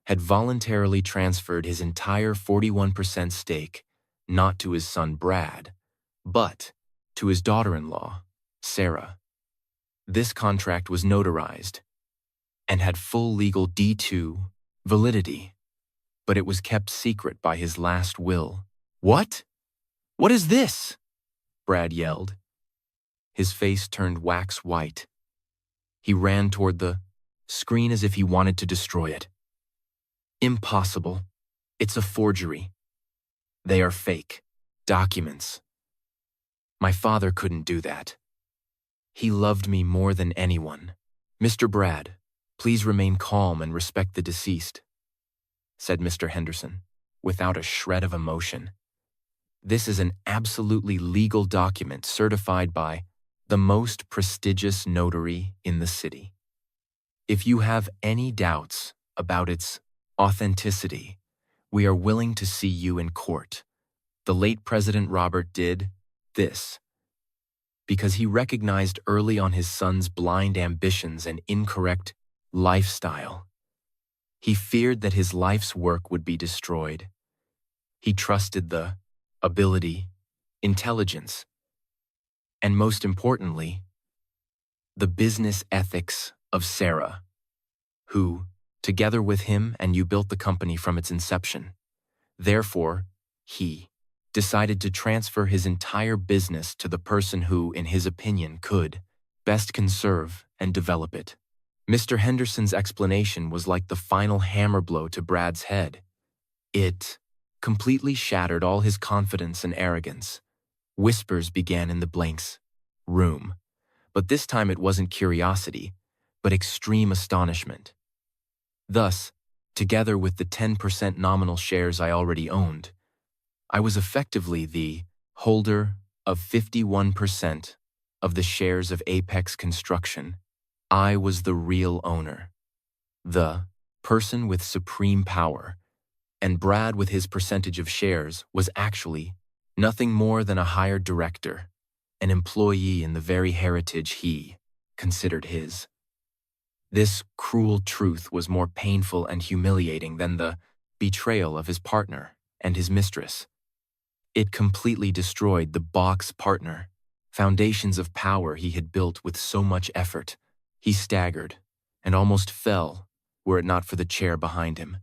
had voluntarily transferred his entire 41% stake not to his son Brad, but to his daughter-in-law, Sarah. This contract was notarized and had full legal D2 validity, but it was kept secret by his last will. What? What is this? Brad yelled. His face turned wax white. He ran toward the screen as if he wanted to destroy it. Impossible. It's a forgery. They are fake documents. My father couldn't do that. He loved me more than anyone. Mr. Brad, please remain calm and respect the deceased, said Mr. Henderson, without a shred of emotion. This is an absolutely legal document certified by the most prestigious notary in the city. If you have any doubts about its authenticity, we are willing to see you in court. The late President Robert did this because he recognized early on his son's blind ambitions and incorrect lifestyle. He feared that his life's work would be destroyed. He trusted the ability, intelligence, and most importantly, the business ethics of Sarah, who, together with him and you, built the company from its inception. Therefore, he decided to transfer his entire business to the person who, in his opinion, could best conserve and develop it. Mr. Henderson's explanation was like the final hammer blow to Brad's head. It completely shattered all his confidence and arrogance. Whispers began in the blanks room, but this time it wasn't curiosity, but extreme astonishment. Thus, together with the 10% nominal shares I already owned, I was effectively the holder of 51% of the shares of Apex Construction. I was the real owner, the person with supreme power, and Brad, with his percentage of shares, was actually nothing more than a hired director, an employee in the very heritage he considered his. This cruel truth was more painful and humiliating than the betrayal of his partner and his mistress. It completely destroyed the box partner, foundations of power he had built with so much effort. He staggered and almost fell were it not for the chair behind him.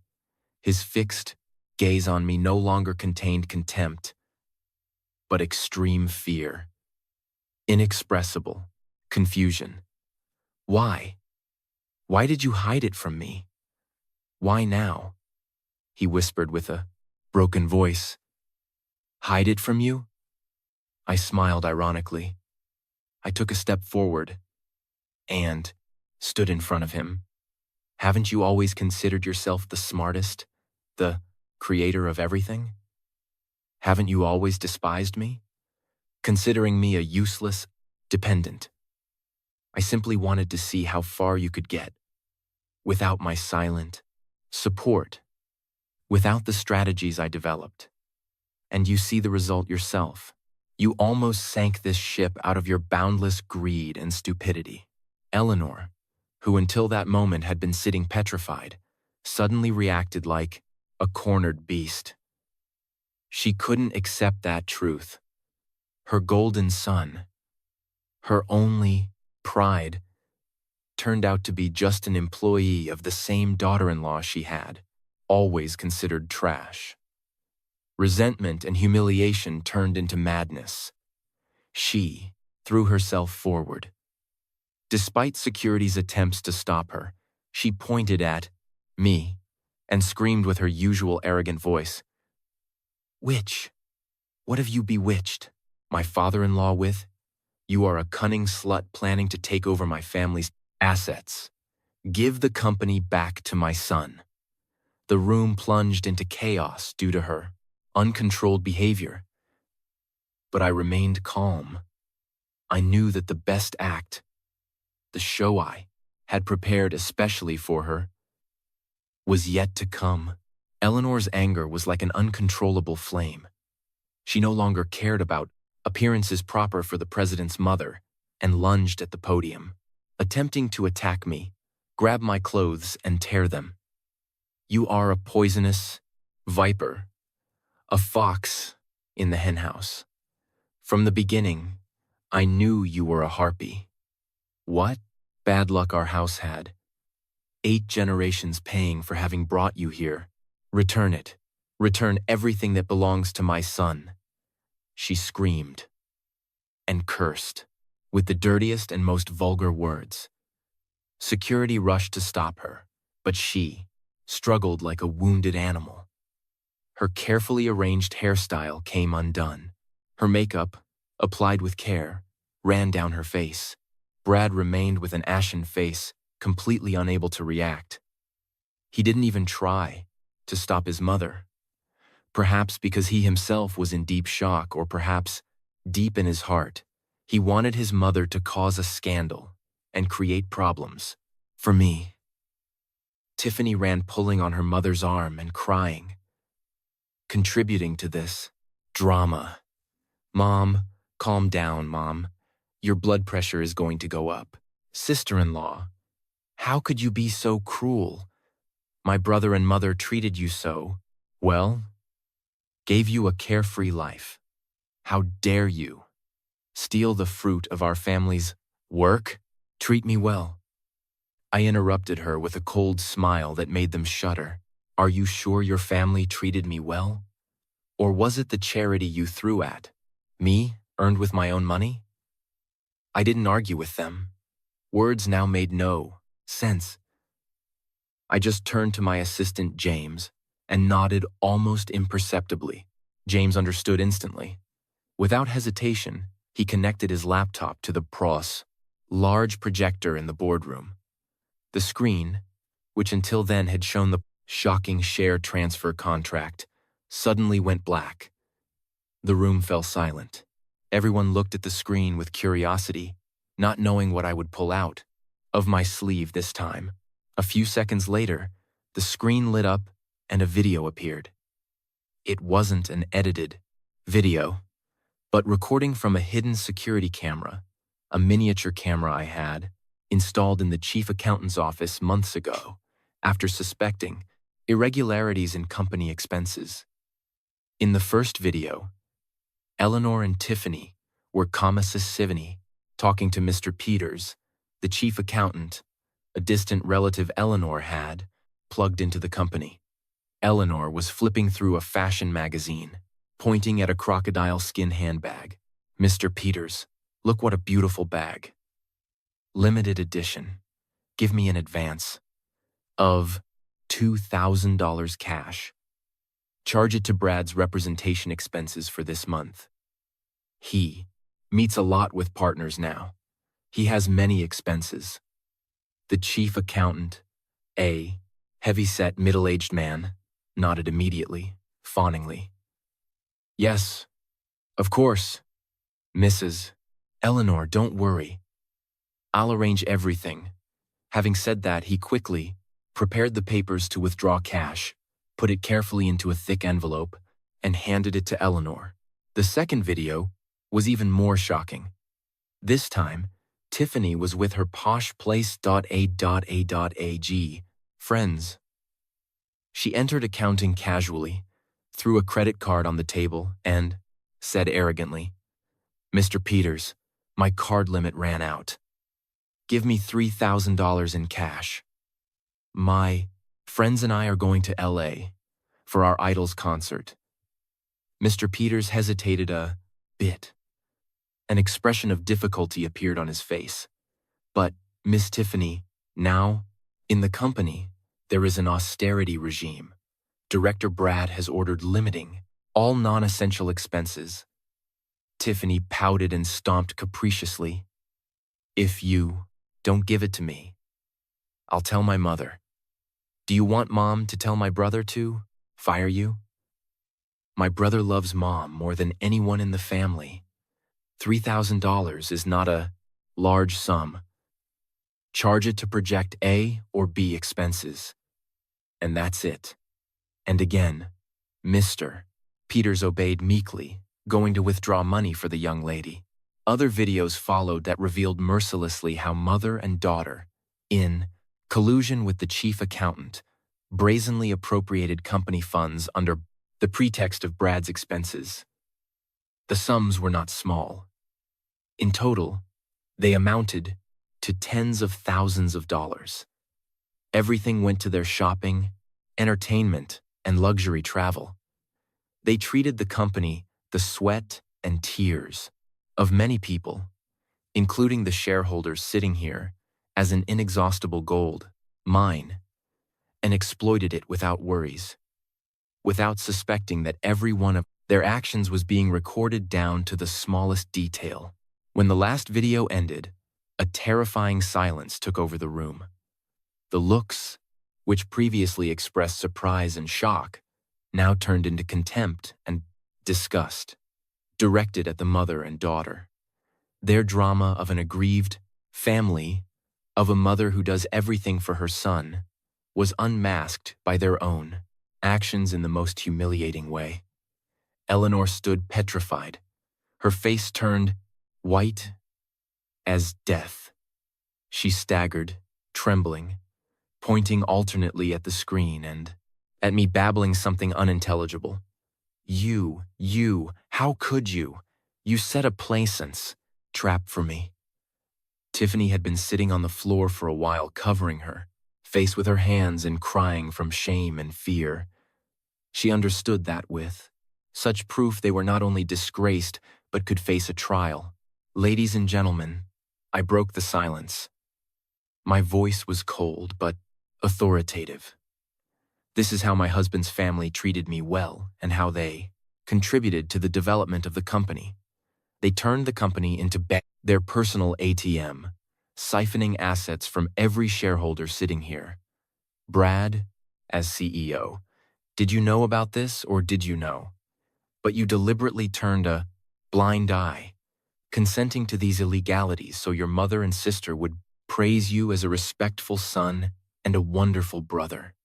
His fixed gaze on me no longer contained contempt, but extreme fear, inexpressible confusion. Why? Why did you hide it from me? Why now? He whispered with a broken voice. Hide it from you? I smiled ironically. I took a step forward and stood in front of him. Haven't you always considered yourself the smartest, the creator of everything? Haven't you always despised me, considering me a useless dependent? I simply wanted to see how far you could get without my silent support, without the strategies I developed. And you see the result yourself. You almost sank this ship out of your boundless greed and stupidity. Eleanor, who until that moment had been sitting petrified, suddenly reacted like a cornered beast. She couldn't accept that truth. Her golden son, her only pride, turned out to be just an employee of the same daughter-in-law she had always considered trash. Resentment and humiliation turned into madness. She threw herself forward. Despite security's attempts to stop her, she pointed at me and screamed with her usual arrogant voice, "Witch, what have you bewitched my father-in-law with? You are a cunning slut planning to take over my family's assets. Give the company back to my son." The room plunged into chaos due to her uncontrolled behavior. But I remained calm. I knew that the best act, the show I had prepared especially for her, was yet to come. Eleanor's anger was like an uncontrollable flame. She no longer cared about appearances proper for the president's mother and lunged at the podium, attempting to attack me, grab my clothes and tear them. "You are a poisonous viper, a fox in the henhouse. From the beginning, I knew you were a harpy. What bad luck our house had. 8 generations paying for having brought you here. Return it. Return everything that belongs to my son." She screamed and cursed with the dirtiest and most vulgar words. Security rushed to stop her, but she struggled like a wounded animal. Her carefully arranged hairstyle came undone. Her makeup, applied with care, ran down her face. Brad remained with an ashen face, completely unable to react. He didn't even try to stop his mother. Perhaps because he himself was in deep shock, or perhaps, deep in his heart, he wanted his mother to cause a scandal and create problems. For me, Tiffany ran pulling on her mother's arm and crying, contributing to this drama. "Mom, calm down, Mom. Your blood pressure is going to go up. Sister-in-law, how could you be so cruel? My brother and mother treated you so well, gave you a carefree life. How dare you steal the fruit of our family's work? Treat me well." I interrupted her with a cold smile that made them shudder. "Are you sure your family treated me well? Or was it the charity you threw at me, earned with my own money?" I didn't argue with them. Words now made no sense. I just turned to my assistant, James, and nodded almost imperceptibly. James understood instantly. Without hesitation, he connected his laptop to the PROS, large projector in the boardroom. The screen, which until then had shown the shocking share transfer contract, suddenly went black. The room fell silent. Everyone looked at the screen with curiosity, not knowing what I would pull out of my sleeve this time. A few seconds later, the screen lit up and a video appeared. It wasn't an edited video, but recording from a hidden security camera, a miniature camera I had installed in the chief accountant's office months ago after suspecting irregularities in company expenses. In the first video, Eleanor and Tiffany were commissaire talking to Mr. Peters, the chief accountant, a distant relative Eleanor had plugged into the company. Eleanor was flipping through a fashion magazine, pointing at a crocodile skin handbag. "Mr. Peters, look what a beautiful bag. Limited edition. Give me an advance of $2,000 cash. Charge it to Brad's representation expenses for this month. He meets a lot with partners now. He has many expenses." The chief accountant, a heavy-set middle-aged man, nodded immediately, fawningly. "Yes, of course, Mrs. Eleanor, don't worry. I'll arrange everything." Having said that, he quickly prepared the papers to withdraw cash, put it carefully into a thick envelope, and handed it to Eleanor. The second video was even more shocking. This time, Tiffany was with her posh place.a.a.ag friends. She entered accounting casually, threw a credit card on the table, and said arrogantly, "Mr. Peters, my card limit ran out. Give me $3,000 in cash. My friends and I are going to LA for our Idols concert." Mr. Peters hesitated a bit. An expression of difficulty appeared on his face. "But, Miss Tiffany, now, in the company, there is an austerity regime. Director Brad has ordered limiting all non-essential expenses." Tiffany pouted and stomped capriciously. "If you don't give it to me, I'll tell my mother. Do you want Mom to tell my brother to fire you? My brother loves Mom more than anyone in the family. $3,000 is not a large sum. Charge it to project A or B expenses. And that's it." And again, Mr. Peters obeyed meekly, going to withdraw money for the young lady. Other videos followed that revealed mercilessly how mother and daughter, in collusion with the chief accountant, brazenly appropriated company funds under the pretext of Brad's expenses. The sums were not small. In total, they amounted to tens of thousands of dollars. Everything went to their shopping, entertainment, and luxury travel. They treated the company the sweat and tears of many people, including the shareholders sitting here, as an inexhaustible gold mine, and exploited it without worries, without suspecting that every one of their actions was being recorded down to the smallest detail. When the last video ended, a terrifying silence took over the room. The looks, which previously expressed surprise and shock, now turned into contempt and disgust, directed at the mother and daughter. Their drama of an aggrieved family, of a mother who does everything for her son, was unmasked by their own actions in the most humiliating way. Eleanor stood petrified, her face turned white as death. She staggered, trembling, pointing alternately at the screen and at me, babbling something unintelligible. You, how could you? You set a placence trap for me." Tiffany had been sitting on the floor for a while, covering her face with her hands and crying from shame and fear. She understood that with such proof they were not only disgraced, but could face a trial. "Ladies and gentlemen," I broke the silence. My voice was cold, but authoritative. "This is how my husband's family treated me well, and how they contributed to the development of the company. They turned the company into their personal ATM, siphoning assets from every shareholder sitting here. Brad, as CEO, did you know about this or did you know? But you deliberately turned a blind eye, consenting to these illegalities so your mother and sister would praise you as a respectful son and a wonderful brother."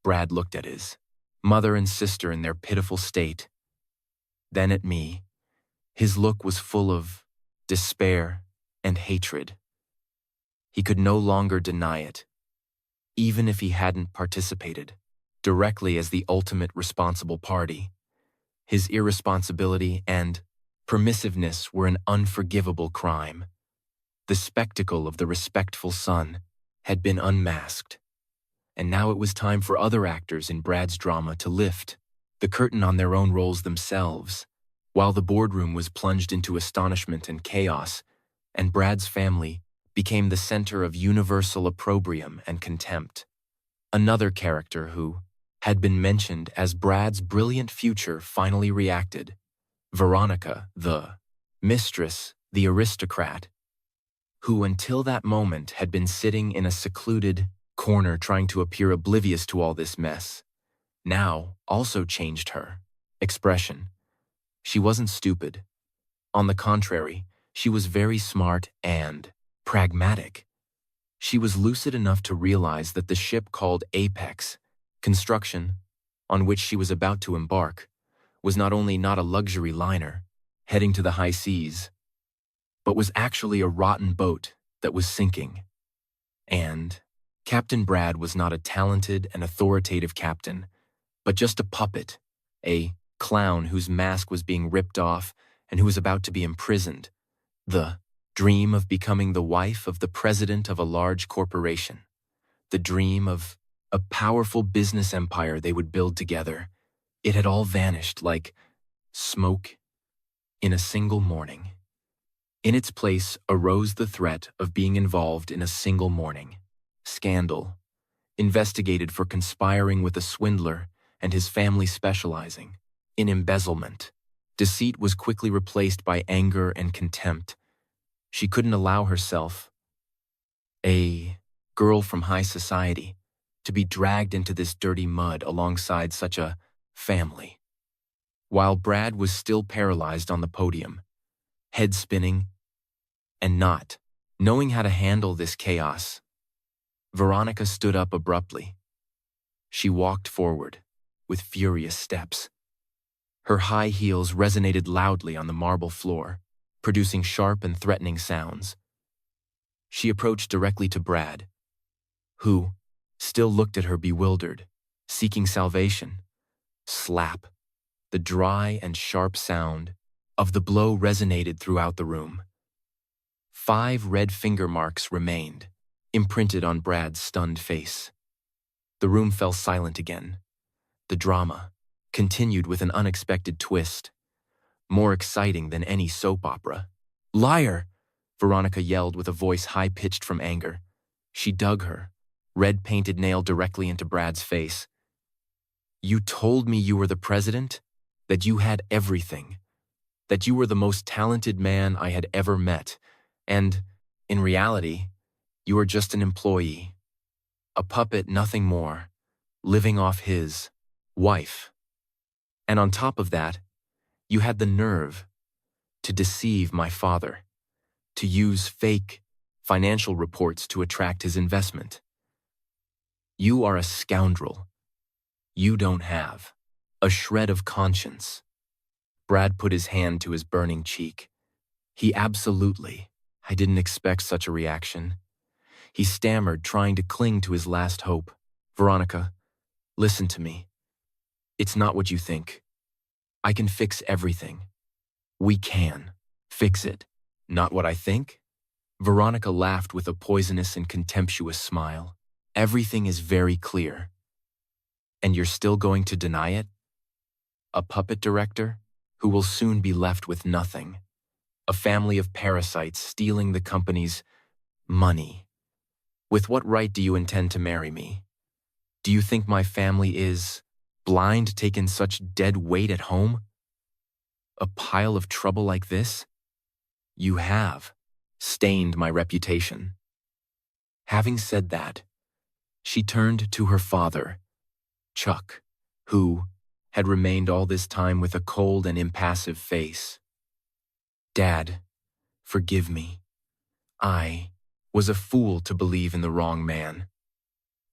Brad looked at his mother and sister in their pitiful state, then at me. His look was full of despair and hatred. He could no longer deny it, even if he hadn't participated directly as the ultimate responsible party. His irresponsibility and permissiveness were an unforgivable crime. The spectacle of the respectful son had been unmasked, and now it was time for other actors in Brad's drama to lift the curtain on their own roles themselves, while the boardroom was plunged into astonishment and chaos, and Brad's family became the center of universal opprobrium and contempt. Another character who had been mentioned as Brad's brilliant future finally reacted. Veronica, the mistress, the aristocrat, who until that moment had been sitting in a secluded corner trying to appear oblivious to all this mess, now also changed her expression. She wasn't stupid. On the contrary, she was very smart and pragmatic. She was lucid enough to realize that the ship called Apex Construction, on which she was about to embark, was not only not a luxury liner heading to the high seas, but was actually a rotten boat that was sinking. And Captain Brad was not a talented and authoritative captain, but just a puppet, a clown whose mask was being ripped off and who was about to be imprisoned. The dream of becoming the wife of the president of a large corporation. The dream of a powerful business empire they would build together. It had all vanished like smoke in a single morning. In its place arose the threat of being involved in a single morning scandal, investigated for conspiring with a swindler and his family specializing in embezzlement. Deceit was quickly replaced by anger and contempt. She couldn't allow herself, a girl from high society, to be dragged into this dirty mud alongside such a family. While Brad was still paralyzed on the podium, head spinning and not knowing how to handle this chaos, Veronica stood up abruptly. She walked forward with furious steps. Her high heels resonated loudly on the marble floor, producing sharp and threatening sounds. She approached directly to Brad, who still looked at her bewildered, seeking salvation. Slap. The dry and sharp sound of the blow resonated throughout the room. 5 red finger marks remained, imprinted on Brad's stunned face. The room fell silent again. The drama continued with an unexpected twist, more exciting than any soap opera. "Liar!" Veronica yelled with a voice high-pitched from anger. She dug her red-painted nail directly into Brad's face. "You told me you were the president, that you had everything, that you were the most talented man I had ever met, and, in reality, you are just an employee, a puppet, nothing more, living off his wife. And on top of that, you had the nerve to deceive my father, to use fake financial reports to attract his investment. You are a scoundrel. You don't have a shred of conscience." Brad put his hand to his burning cheek. I didn't expect such a reaction. He stammered, trying to cling to his last hope. "Veronica, listen to me. It's not what you think. I can fix everything. We can fix it. Not what I think?" Veronica laughed with a poisonous and contemptuous smile. "Everything is very clear. And you're still going to deny it? A puppet director who will soon be left with nothing. A family of parasites stealing the company's money. With what right do you intend to marry me? Do you think my family is blind to take in such dead weight at home? A pile of trouble like this? You have stained my reputation." Having said that, she turned to her father, Chuck, who had remained all this time with a cold and impassive face. "Dad, forgive me. I was a fool to believe in the wrong man,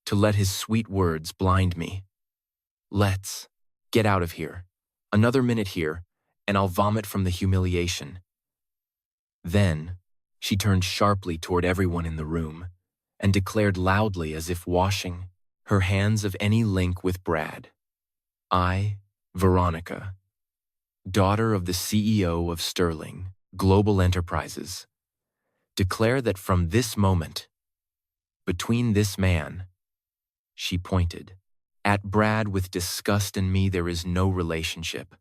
to let his sweet words blind me. Let's get out of here. Another minute here, and I'll vomit from the humiliation." Then she turned sharply toward everyone in the room and declared loudly, as if washing her hands of any link with Brad, "I, Veronica, daughter of the CEO of Sterling Global Enterprises, declare that from this moment, between this man," she pointed at Brad with disgust, "and me there is no relationship.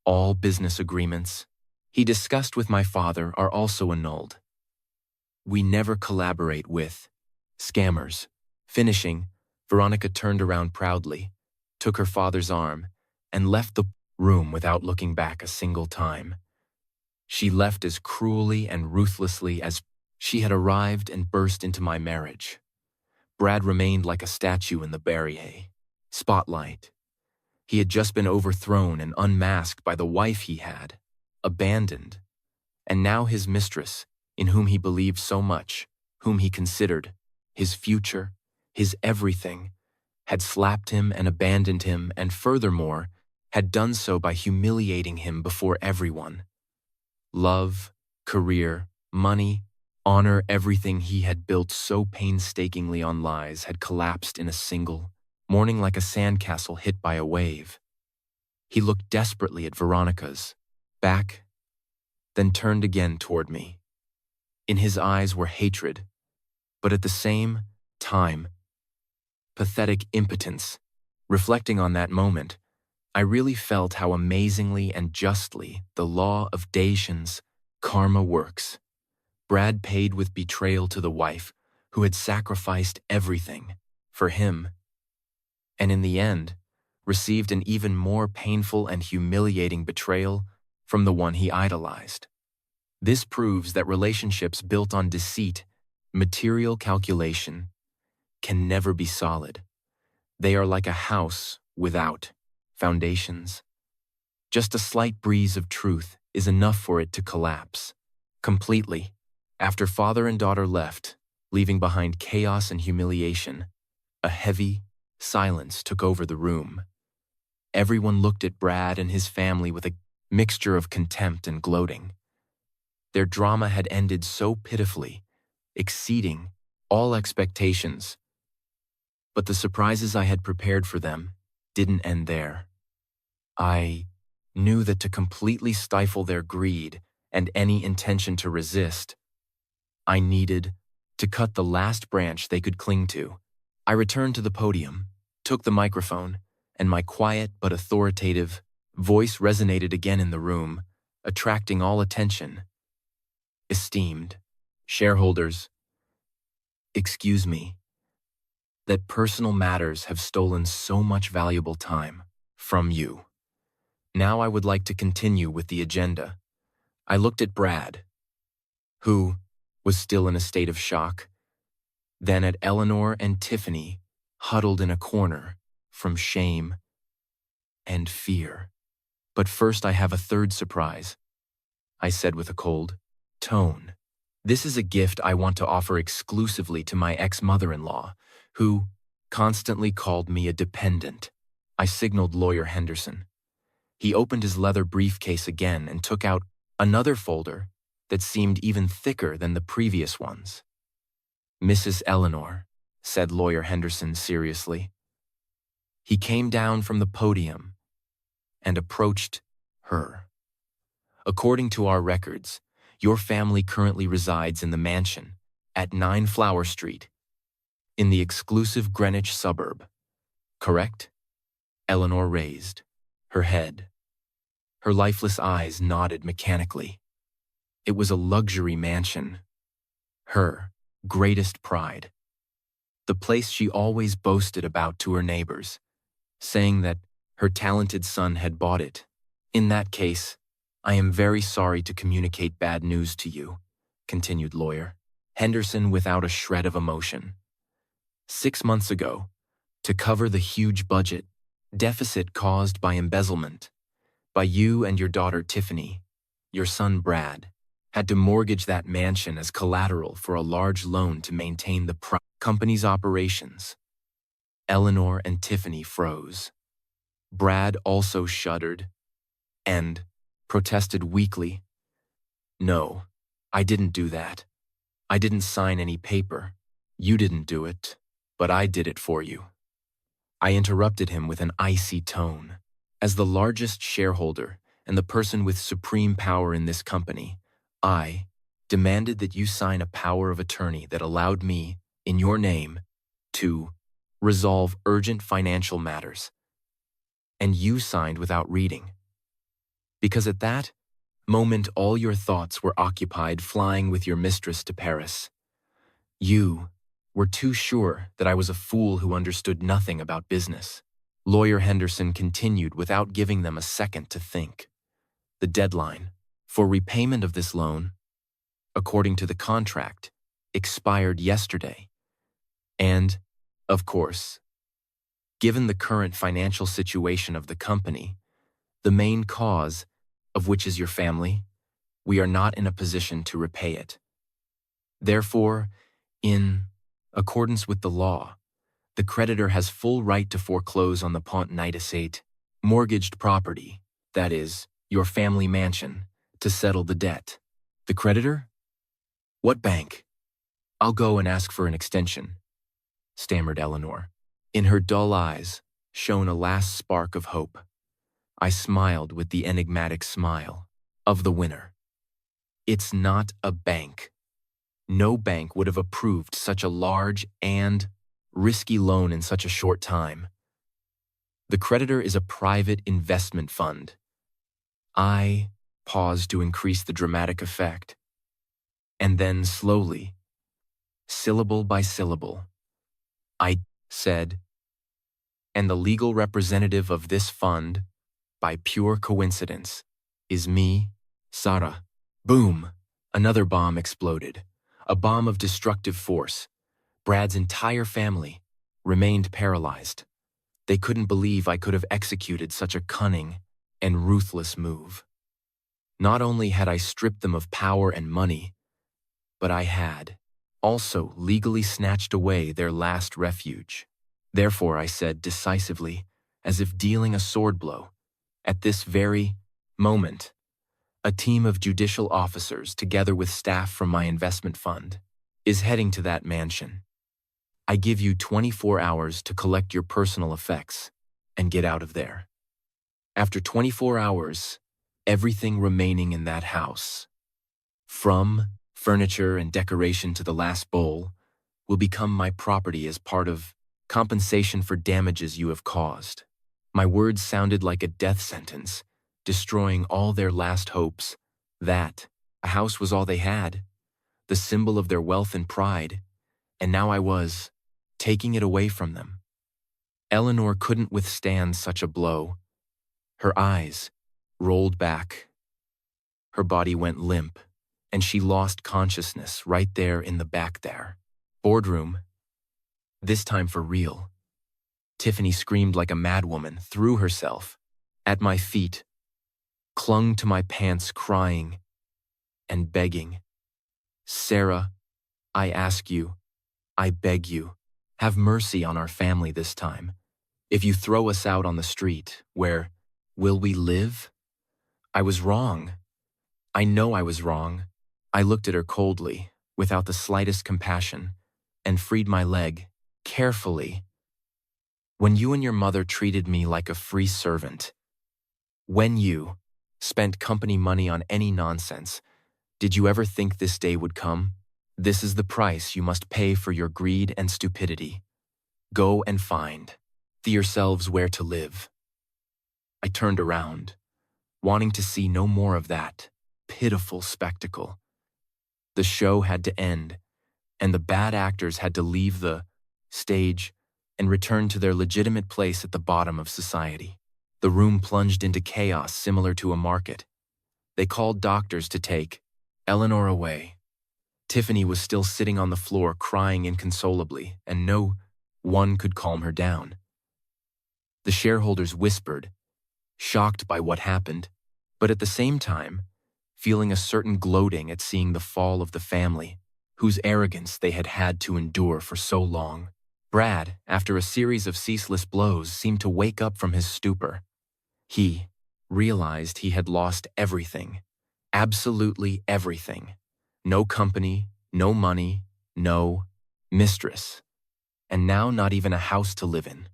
All business agreements he discussed with my father are also annulled. We never collaborate with scammers." Finishing, Veronica turned around proudly, took her father's arm, and left the room without looking back a single time. She left as cruelly and ruthlessly as she had arrived and burst into my marriage. Brad remained like a statue in the Barrier spotlight. He had just been overthrown and unmasked by the wife he had abandoned, and now his mistress, in whom he believed so much, whom he considered his future, his everything, had slapped him and abandoned him, and furthermore, had done so by humiliating him before everyone. Love, career, money, Honor, everything he had built so painstakingly on lies, had collapsed in a single morning like a sandcastle hit by a wave. He looked desperately at Veronica's back, then turned again toward me. In his eyes were hatred, but at the same time, pathetic impotence. Reflecting on that moment, I really felt how amazingly and justly the law of Dacians karma works. Brad paid with betrayal to the wife who had sacrificed everything for him, and in the end, received an even more painful and humiliating betrayal from the one he idolized. This proves that relationships built on deceit, material calculation, can never be solid. They are like a house without foundations. Just a slight breeze of truth is enough for it to collapse completely. After father and daughter left, leaving behind chaos and humiliation, a heavy silence took over the room. Everyone looked at Brad and his family with a mixture of contempt and gloating. Their drama had ended so pitifully, exceeding all expectations. But the surprises I had prepared for them didn't end there. I knew that to completely stifle their greed and any intention to resist, I needed to cut the last branch they could cling to. I returned to the podium, took the microphone, and my quiet but authoritative voice resonated again in the room, attracting all attention. Esteemed shareholders, excuse me, that personal matters have stolen so much valuable time from you. Now I would like to continue with the agenda. I looked at Brad, who was still in a state of shock, then at Eleanor and Tiffany, huddled in a corner from shame and fear. But first I have a third surprise, I said with a cold tone. This is a gift I want to offer exclusively to my ex-mother-in-law, who constantly called me a dependent. I signaled Lawyer Henderson. He opened his leather briefcase again and took out another folder that seemed even thicker than the previous ones. Mrs. Eleanor, said Lawyer Henderson seriously. He came down from the podium and approached her. According to our records, your family currently resides in the mansion at 9 Flower Street, in the exclusive Greenwich suburb, correct? Eleanor raised her head. Her lifeless eyes nodded mechanically. It was a luxury mansion, her greatest pride, the place she always boasted about to her neighbors, saying that her talented son had bought it. In that case, I am very sorry to communicate bad news to you, continued Lawyer Henderson without a shred of emotion. 6 months ago, to cover the huge budget deficit caused by embezzlement, by you and your daughter Tiffany, your son Brad had to mortgage that mansion as collateral for a large loan to maintain the company's operations. Eleanor and Tiffany froze. Brad also shuddered and protested weakly. No, I didn't do that. I didn't sign any paper. You didn't do it, but I did it for you. I interrupted him with an icy tone. As the largest shareholder and the person with supreme power in this company, I demanded that you sign a power of attorney that allowed me, in your name, to resolve urgent financial matters. And you signed without reading. Because at that moment all your thoughts were occupied flying with your mistress to Paris. You were too sure that I was a fool who understood nothing about business. Lawyer Henderson continued without giving them a second to think. The deadline for repayment of this loan, according to the contract, expired yesterday. And, of course, given the current financial situation of the company, the main cause of which is your family, we are not in a position to repay it. Therefore, in accordance with the law, the creditor has full right to foreclose on the Pont Night estate, mortgaged property, that is, your family mansion, to settle the debt. The creditor? What bank? I'll go and ask for an extension, stammered Eleanor. In her dull eyes shone a last spark of hope. I smiled with the enigmatic smile of the winner. It's not a bank. No bank would have approved such a large and risky loan in such a short time. The creditor is a private investment fund. I paused to increase the dramatic effect. And then slowly, syllable by syllable, I said, and the legal representative of this fund, by pure coincidence, is me, Sarah. Boom! Another bomb exploded. A bomb of destructive force. Brad's entire family remained paralyzed. They couldn't believe I could have executed such a cunning and ruthless move. Not only had I stripped them of power and money, but I had also legally snatched away their last refuge. Therefore, I said decisively, as if dealing a sword blow, at this very moment, a team of judicial officers, together with staff from my investment fund, is heading to that mansion. I give you 24 hours to collect your personal effects and get out of there. After 24 hours, everything remaining in that house, from furniture and decoration to the last bowl, will become my property as part of compensation for damages you have caused. My words sounded like a death sentence, destroying all their last hopes. That a house was all they had, the symbol of their wealth and pride, and now I was taking it away from them. Eleanor couldn't withstand such a blow. Her eyes rolled back. Her body went limp, and she lost consciousness right there in the back there. Boardroom. This time for real. Tiffany screamed like a madwoman, threw herself at my feet, clung to my pants crying and begging. Sarah, I ask you, I beg you, have mercy on our family this time. If you throw us out on the street, where will we live? I was wrong. I know I was wrong. I looked at her coldly, without the slightest compassion, and freed my leg, carefully. When you and your mother treated me like a free servant, when you spent company money on any nonsense, did you ever think this day would come? This is the price you must pay for your greed and stupidity. Go and find yourselves where to live. I turned around, wanting to see no more of that pitiful spectacle. The show had to end, and the bad actors had to leave the stage and return to their legitimate place at the bottom of society. The room plunged into chaos similar to a market. They called doctors to take Eleanor away. Tiffany was still sitting on the floor crying inconsolably, and no one could calm her down. The shareholders whispered, shocked by what happened, but at the same time, feeling a certain gloating at seeing the fall of the family, whose arrogance they had had to endure for so long. Brad, after a series of ceaseless blows, seemed to wake up from his stupor. He realized he had lost everything, absolutely everything. No company, no money, no mistress, and now not even a house to live in.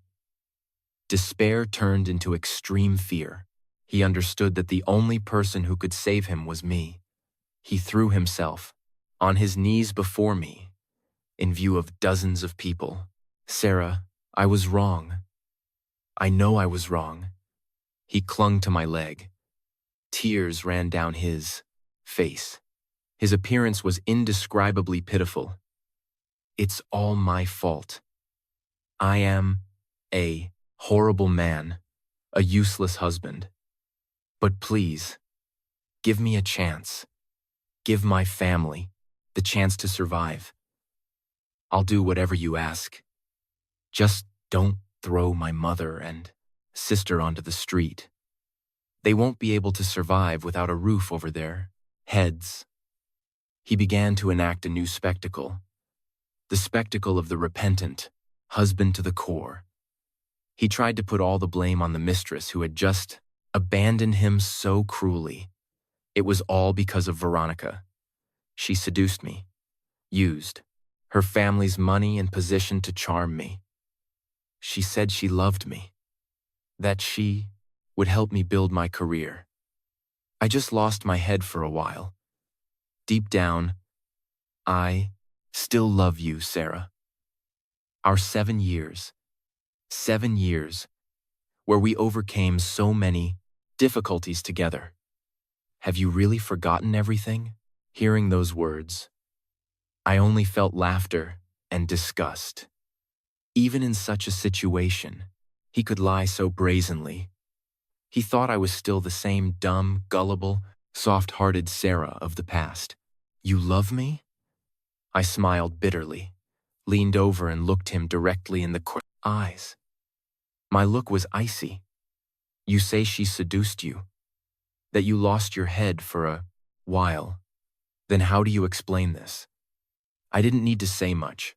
Despair turned into extreme fear. He understood that the only person who could save him was me. He threw himself on his knees before me, in view of dozens of people. Sarah, I was wrong. I know I was wrong. He clung to my leg. Tears ran down his face. His appearance was indescribably pitiful. It's all my fault. I am a horrible man, a useless husband. But please, give me a chance. Give my family the chance to survive. I'll do whatever you ask. Just don't throw my mother and sister onto the street. They won't be able to survive without a roof over their heads. He began to enact a new spectacle, the spectacle of the repentant husband to the core. He tried to put all the blame on the mistress who had just abandoned him so cruelly. It was all because of Veronica. She seduced me. used her family's money and position to charm me. She said she loved me, that she would help me build my career. I just lost my head for a while. Deep down, I still love you, Sarah. Our 7 years, where we overcame so many difficulties together. Have you really forgotten everything? Hearing those words, I only felt laughter and disgust. Even in such a situation, he could lie so brazenly. He thought I was still the same dumb, gullible, soft-hearted Sarah of the past. You love me? I smiled bitterly, leaned over and looked him directly in the eyes. My look was icy. You say she seduced you, that you lost your head for a while. Then how do you explain this? I didn't need to say much.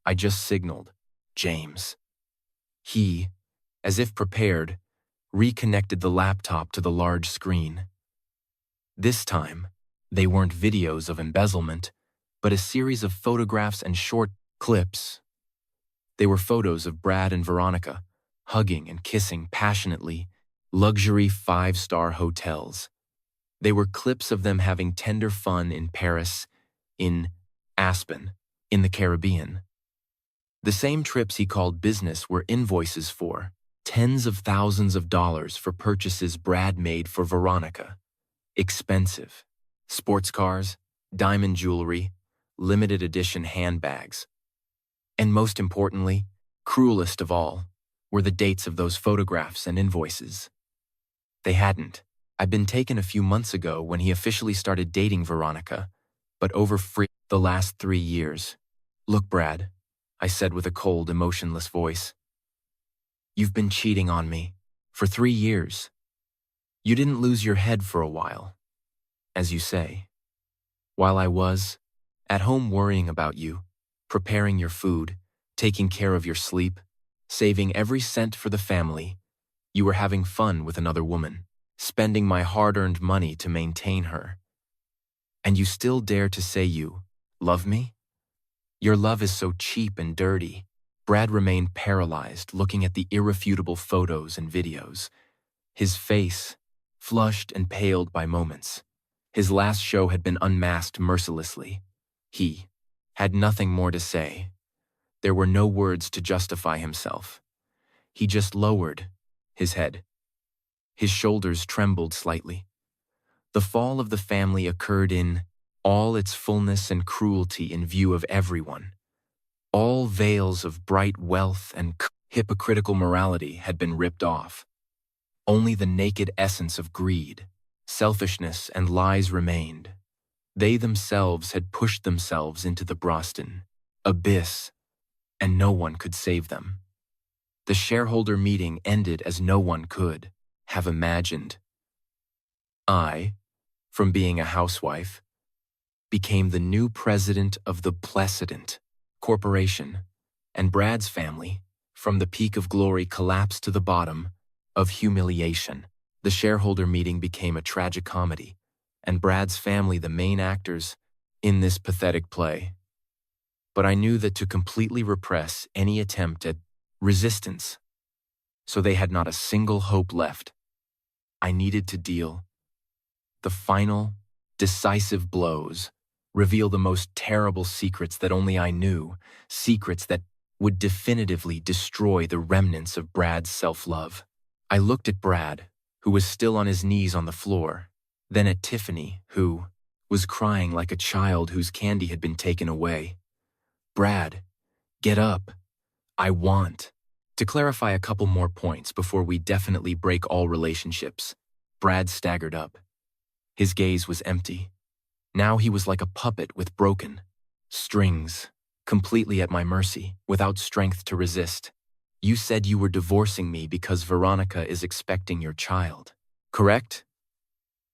I just signaled, James. He, as if prepared, reconnected the laptop to the large screen. This time, they weren't videos of embezzlement, but a series of photographs and short clips. They were photos of Brad and Veronica, hugging and kissing passionately, luxury 5-star hotels. They were clips of them having tender fun in Paris, in Aspen, in the Caribbean. The same trips he called business were invoices for tens of thousands of dollars for purchases Brad made for Veronica. Expensive. Sports cars, diamond jewelry, limited edition handbags. And most importantly, cruelest of all, were the dates of those photographs and invoices. They hadn't. I'd been taken a few months ago when he officially started dating Veronica, but over the last 3 years. Look, Brad, I said with a cold, emotionless voice. You've been cheating on me for 3 years. You didn't lose your head for a while, as you say. While I was at home worrying about you, preparing your food, taking care of your sleep, saving every cent for the family, you were having fun with another woman, spending my hard-earned money to maintain her. And you still dare to say you love me? Your love is so cheap and dirty. Brad remained paralyzed, looking at the irrefutable photos and videos. His face, flushed and paled by moments. His last show had been unmasked mercilessly. He had nothing more to say. There were no words to justify himself. He just lowered his head. His shoulders trembled slightly. The fall of the family occurred in all its fullness and cruelty in view of everyone. All veils of bright wealth and hypocritical morality had been ripped off. Only the naked essence of greed, selfishness, and lies remained. They themselves had pushed themselves into the Broston abyss, and no one could save them. The shareholder meeting ended as no one could have imagined. I, from being a housewife, became the new president of the Precedent Corporation, and Brad's family, from the peak of glory, collapsed to the bottom of humiliation. The shareholder meeting became a tragicomedy, and Brad's family the main actors in this pathetic play. But I knew that to completely repress any attempt at resistance, so they had not a single hope left. I needed to deal the final, decisive blows, reveal the most terrible secrets that only I knew, secrets that would definitively destroy the remnants of Brad's self-love. I looked at Brad, who was still on his knees on the floor, then at Tiffany, who was crying like a child whose candy had been taken away. Brad, get up. I want to clarify a couple more points before we definitely break all relationships. Brad staggered up. His gaze was empty. Now he was like a puppet with broken strings, completely at my mercy, without strength to resist. You said you were divorcing me because Veronica is expecting your child, correct?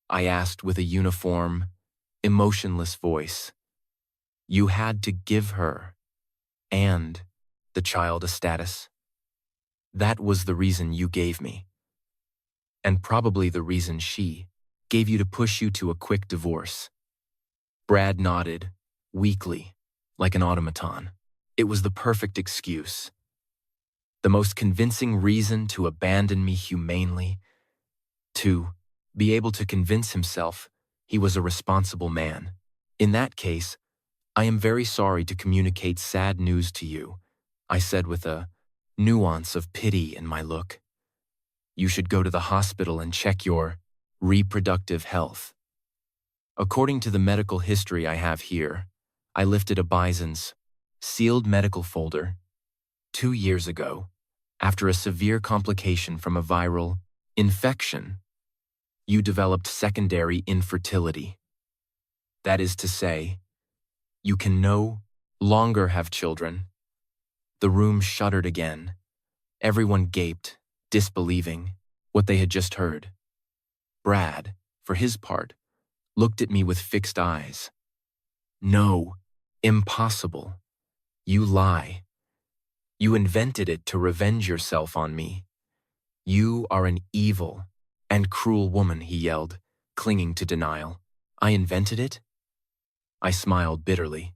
I asked with a uniform, emotionless voice. You had to give her and the child a status. That was the reason you gave me, and probably the reason she gave you to push you to a quick divorce. Brad nodded, weakly, like an automaton. It was the perfect excuse, the most convincing reason to abandon me humanely, to be able to convince himself he was a responsible man. In that case, I am very sorry to communicate sad news to you, I said with a nuance of pity in my look. You should go to the hospital and check your reproductive health. According to the medical history I have here, I lifted a Bison's sealed medical folder 2 years ago after a severe complication from a viral infection. You developed secondary infertility. That is to say, you can no longer have children. The room shuddered again. Everyone gaped, disbelieving what they had just heard. Brad, for his part, looked at me with fixed eyes. No, impossible. You lie. You invented it to revenge yourself on me. You are an evil and cruel woman, he yelled, clinging to denial. I invented it? I smiled bitterly.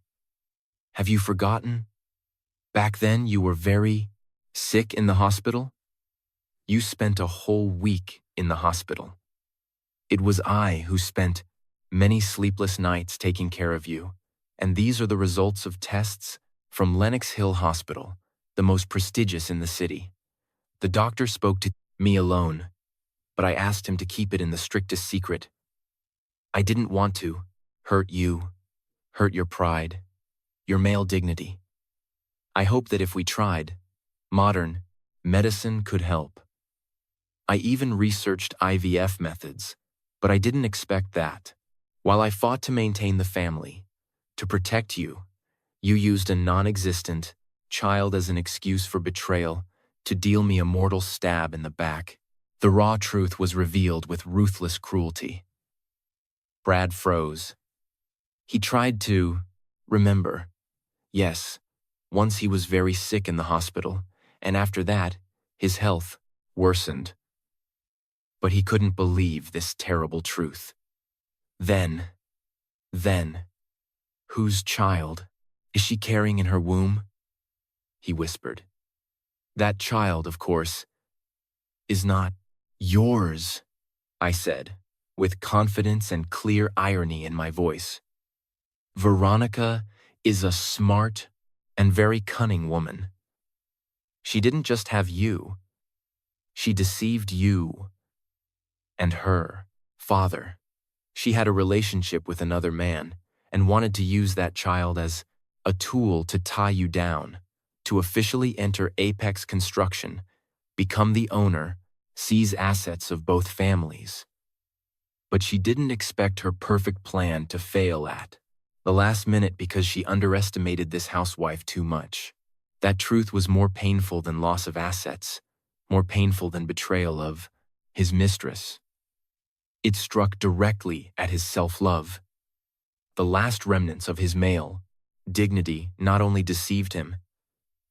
Have you forgotten? Back then you were very sick in the hospital? You spent a whole week in the hospital. It was I who spent many sleepless nights taking care of you, and these are the results of tests from Lenox Hill Hospital, the most prestigious in the city. The doctor spoke to me alone, but I asked him to keep it in the strictest secret. I didn't want to hurt you, hurt your pride, your male dignity. I hoped that if we tried, modern medicine could help. I even researched IVF methods, but I didn't expect that. While I fought to maintain the family, to protect you, you used a non-existent child as an excuse for betrayal to deal me a mortal stab in the back. The raw truth was revealed with ruthless cruelty. Brad froze. He tried to remember. Yes, once he was very sick in the hospital, and after that, his health worsened. But he couldn't believe this terrible truth. Then, whose child is she carrying in her womb? He whispered. That child, of course, is not yours, I said, with confidence and clear irony in my voice. Veronica is a smart and very cunning woman. She didn't just have you. She deceived you and her father. She had a relationship with another man and wanted to use that child as a tool to tie you down, to officially enter Apex Construction, become the owner, seize assets of both families. But she didn't expect her perfect plan to fail at the last minute because she underestimated this housewife too much. That truth was more painful than loss of assets, more painful than betrayal of his mistress. It struck directly at his self-love. The last remnants of his male dignity not only deceived him,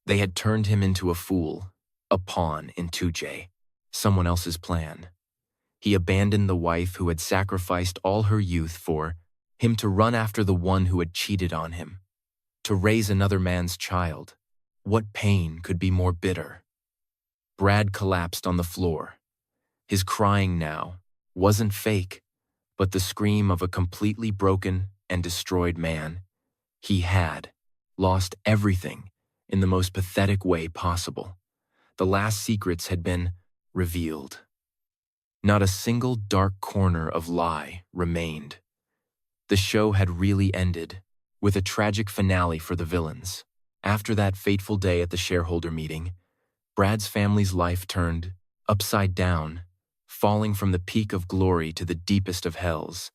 they had turned him into a fool, a pawn in Tuche, someone else's plan. He abandoned the wife who had sacrificed all her youth for him to run after the one who had cheated on him, to raise another man's child. What pain could be more bitter? Brad collapsed on the floor. His crying now wasn't fake, but the scream of a completely broken and destroyed man. He had lost everything in the most pathetic way possible. The last secrets had been revealed. Not a single dark corner of lie remained. The show had really ended, with a tragic finale for the villains. After that fateful day at the shareholder meeting, Brad's family's life turned upside down, falling from the peak of glory to the deepest of hells.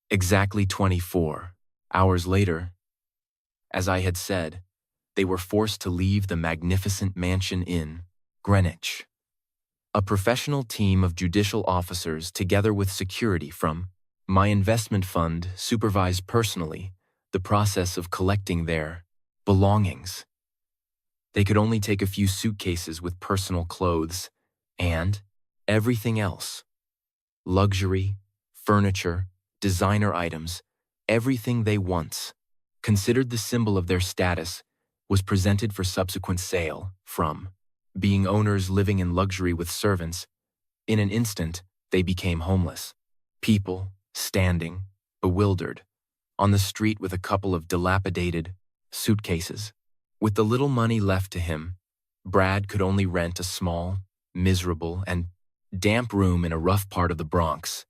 Exactly 24 hours later, as I had said, they were forced to leave the magnificent mansion in Greenwich. A professional team of judicial officers, together with security from my investment fund, supervised personally the process of collecting their belongings. They could only take a few suitcases with personal clothes and everything else. Luxury, furniture, designer items, everything they once considered the symbol of their status, was presented for subsequent sale. From being owners living in luxury with servants, in an instant, they became homeless. People, standing, bewildered, on the street with a couple of dilapidated suitcases. With the little money left to him, Brad could only rent a small, miserable, and damp room in a rough part of the Bronx.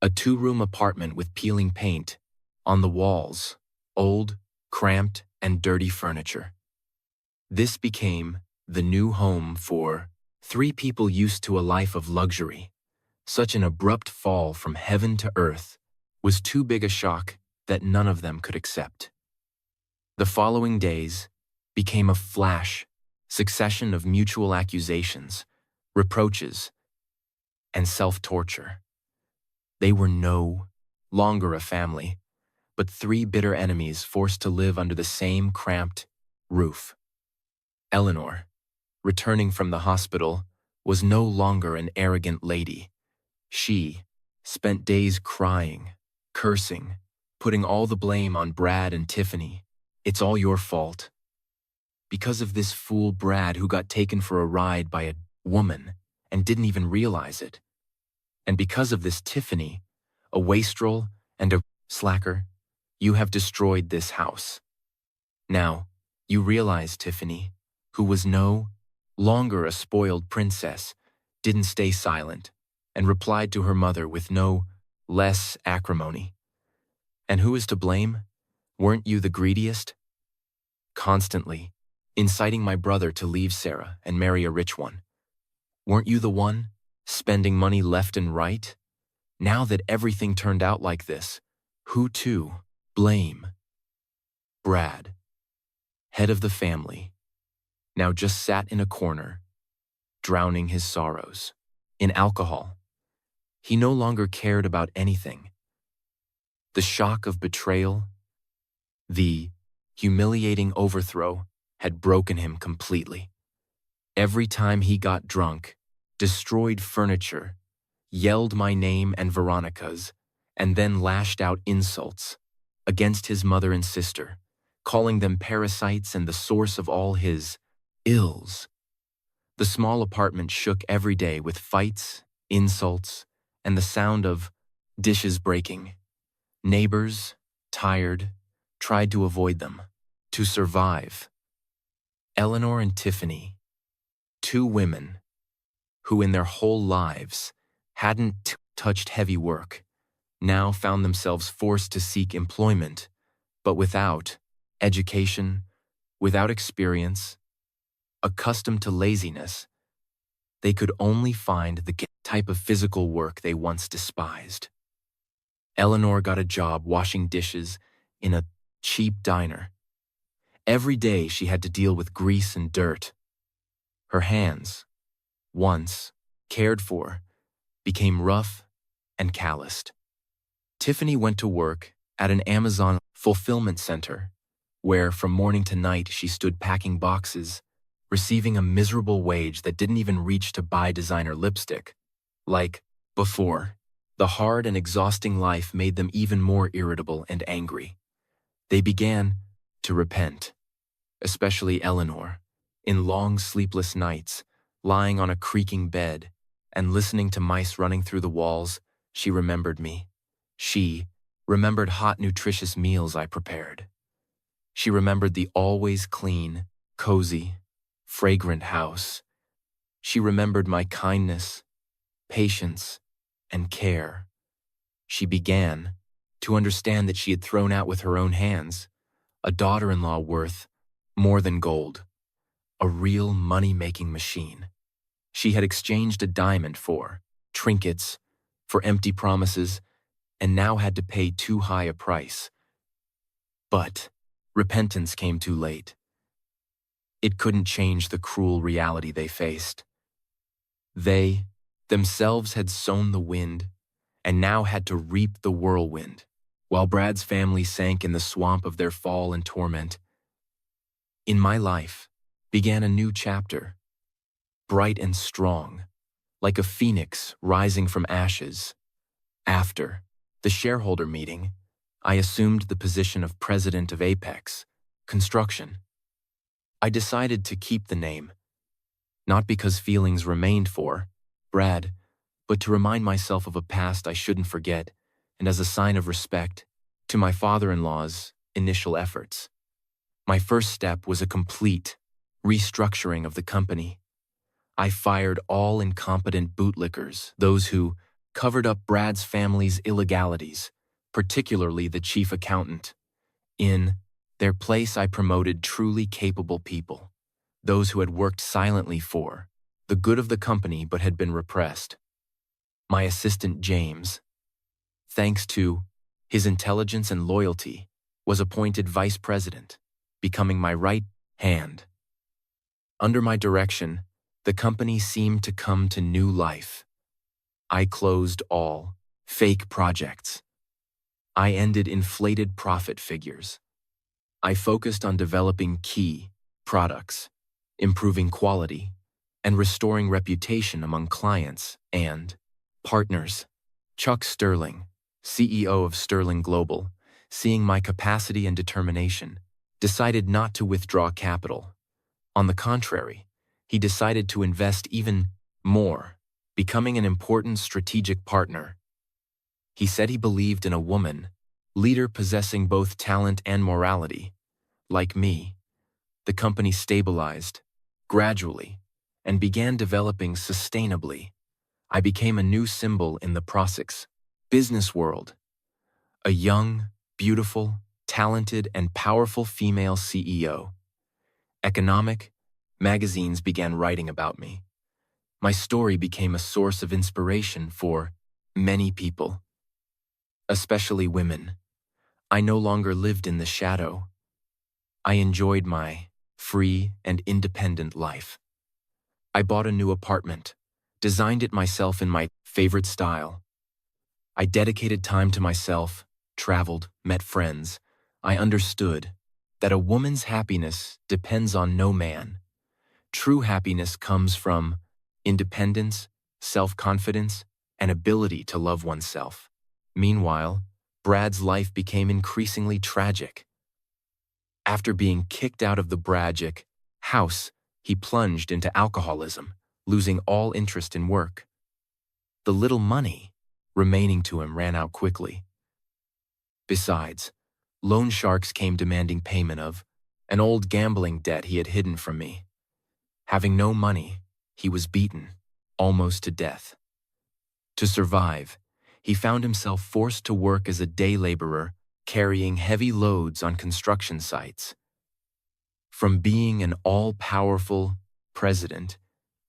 A 2-room apartment with peeling paint on the walls, old, cramped, and dirty furniture. This became the new home for 3 people used to a life of luxury. Such an abrupt fall from heaven to earth was too big a shock that none of them could accept. The following days became a succession of mutual accusations, reproaches, and self-torture. They were no longer a family, but 3 bitter enemies forced to live under the same cramped roof. Eleanor, returning from the hospital, was no longer an arrogant lady. She spent days crying, cursing, putting all the blame on Brad and Tiffany. It's all your fault. Because of this fool Brad who got taken for a ride by a woman and didn't even realize it. And because of this Tiffany, a wastrel and a slacker, you have destroyed this house. Now, you realize Tiffany, who was no longer a spoiled princess, didn't stay silent and replied to her mother with no less acrimony. And who is to blame? Weren't you the greediest? Constantly inciting my brother to leave Sarah and marry a rich one. Weren't you the one spending money left and right? Now that everything turned out like this, who to blame? Brad, head of the family, now just sat in a corner, drowning his sorrows in alcohol. He no longer cared about anything. The shock of betrayal, the humiliating overthrow, had broken him completely. Every time he got drunk, destroyed furniture, yelled my name and Veronica's, and then lashed out insults against his mother and sister, calling them parasites and the source of all his ills. The small apartment shook every day with fights, insults, and the sound of dishes breaking. Neighbors, tired, tried to avoid them, to survive. Eleanor and Tiffany, 2 women who in their whole lives hadn't touched heavy work, now found themselves forced to seek employment, but without education, without experience, accustomed to laziness. They could only find the type of physical work they once despised. Eleanor got a job washing dishes in a cheap diner. Every day she had to deal with grease and dirt. Her hands, once cared for, became rough and calloused. Tiffany went to work at an Amazon fulfillment center, where from morning to night she stood packing boxes, receiving a miserable wage that didn't even reach to buy designer lipstick. Like before, the hard and exhausting life made them even more irritable and angry. They began to repent, especially Eleanor, in long sleepless nights, lying on a creaking bed and listening to mice running through the walls. She remembered me. She remembered hot, nutritious meals I prepared. She remembered the always clean, cozy, fragrant house. She remembered my kindness, patience, and care. She began to understand that she had thrown out with her own hands a daughter-in-law worth more than gold, a real money-making machine. She had exchanged a diamond for trinkets, for empty promises, and now had to pay too high a price. But repentance came too late. It couldn't change the cruel reality they faced. They themselves had sown the wind and now had to reap the whirlwind, while Brad's family sank in the swamp of their fall and torment. In my life began a new chapter, bright and strong, like a phoenix rising from ashes. After the shareholder meeting, I assumed the position of president of Apex Construction. I decided to keep the name, not because feelings remained for Brad, but to remind myself of a past I shouldn't forget, and as a sign of respect to my father-in-law's initial efforts. My first step was a complete restructuring of the company. I fired all incompetent bootlickers, those who covered up Brad's family's illegalities, particularly the chief accountant. In their place, I promoted truly capable people, those who had worked silently for the good of the company but had been repressed. My assistant James, thanks to his intelligence and loyalty, was appointed vice president, becoming my right hand. Under my direction, the company seemed to come to new life. I closed all fake projects. I ended inflated profit figures. I focused on developing key products, improving quality, and restoring reputation among clients and partners. Chuck Sterling, CEO of Sterling Global, seeing my capacity and determination, decided not to withdraw capital. On the contrary, he decided to invest even more, becoming an important strategic partner. He said he believed in a woman, leader possessing both talent and morality. Like me, the company stabilized, gradually, and began developing sustainably. I became a new symbol in the Prosix business world. A young, beautiful, talented, and powerful female CEO. Economic magazines began writing about me. My story became a source of inspiration for many people, especially women. I no longer lived in the shadow. I enjoyed my free and independent life. I bought a new apartment, designed it myself in my favorite style. I dedicated time to myself, traveled, met friends. I understood that a woman's happiness depends on no man. True happiness comes from independence, self-confidence, and ability to love oneself. Meanwhile, Brad's life became increasingly tragic. After being kicked out of the Bradjic house, he plunged into alcoholism, losing all interest in work. The little money remaining to him ran out quickly. Besides, loan sharks came demanding payment of an old gambling debt he had hidden from me. Having no money, he was beaten, almost to death. To survive, he found himself forced to work as a day laborer, carrying heavy loads on construction sites. From being an all-powerful president,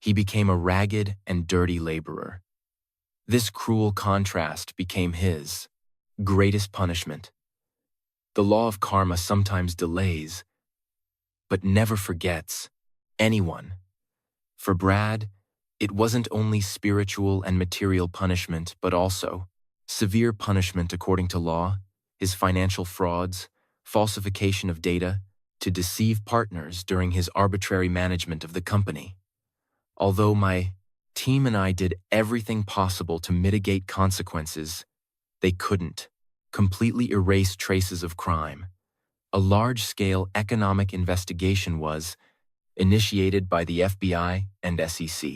he became a ragged and dirty laborer. This cruel contrast became his greatest punishment. The law of karma sometimes delays, but never forgets anyone. For Brad, it wasn't only spiritual and material punishment, but also severe punishment according to law, his financial frauds, falsification of data, to deceive partners during his arbitrary management of the company. Although my team and I did everything possible to mitigate consequences, they couldn't completely erase traces of crime. A large-scale economic investigation was initiated by the FBI and SEC.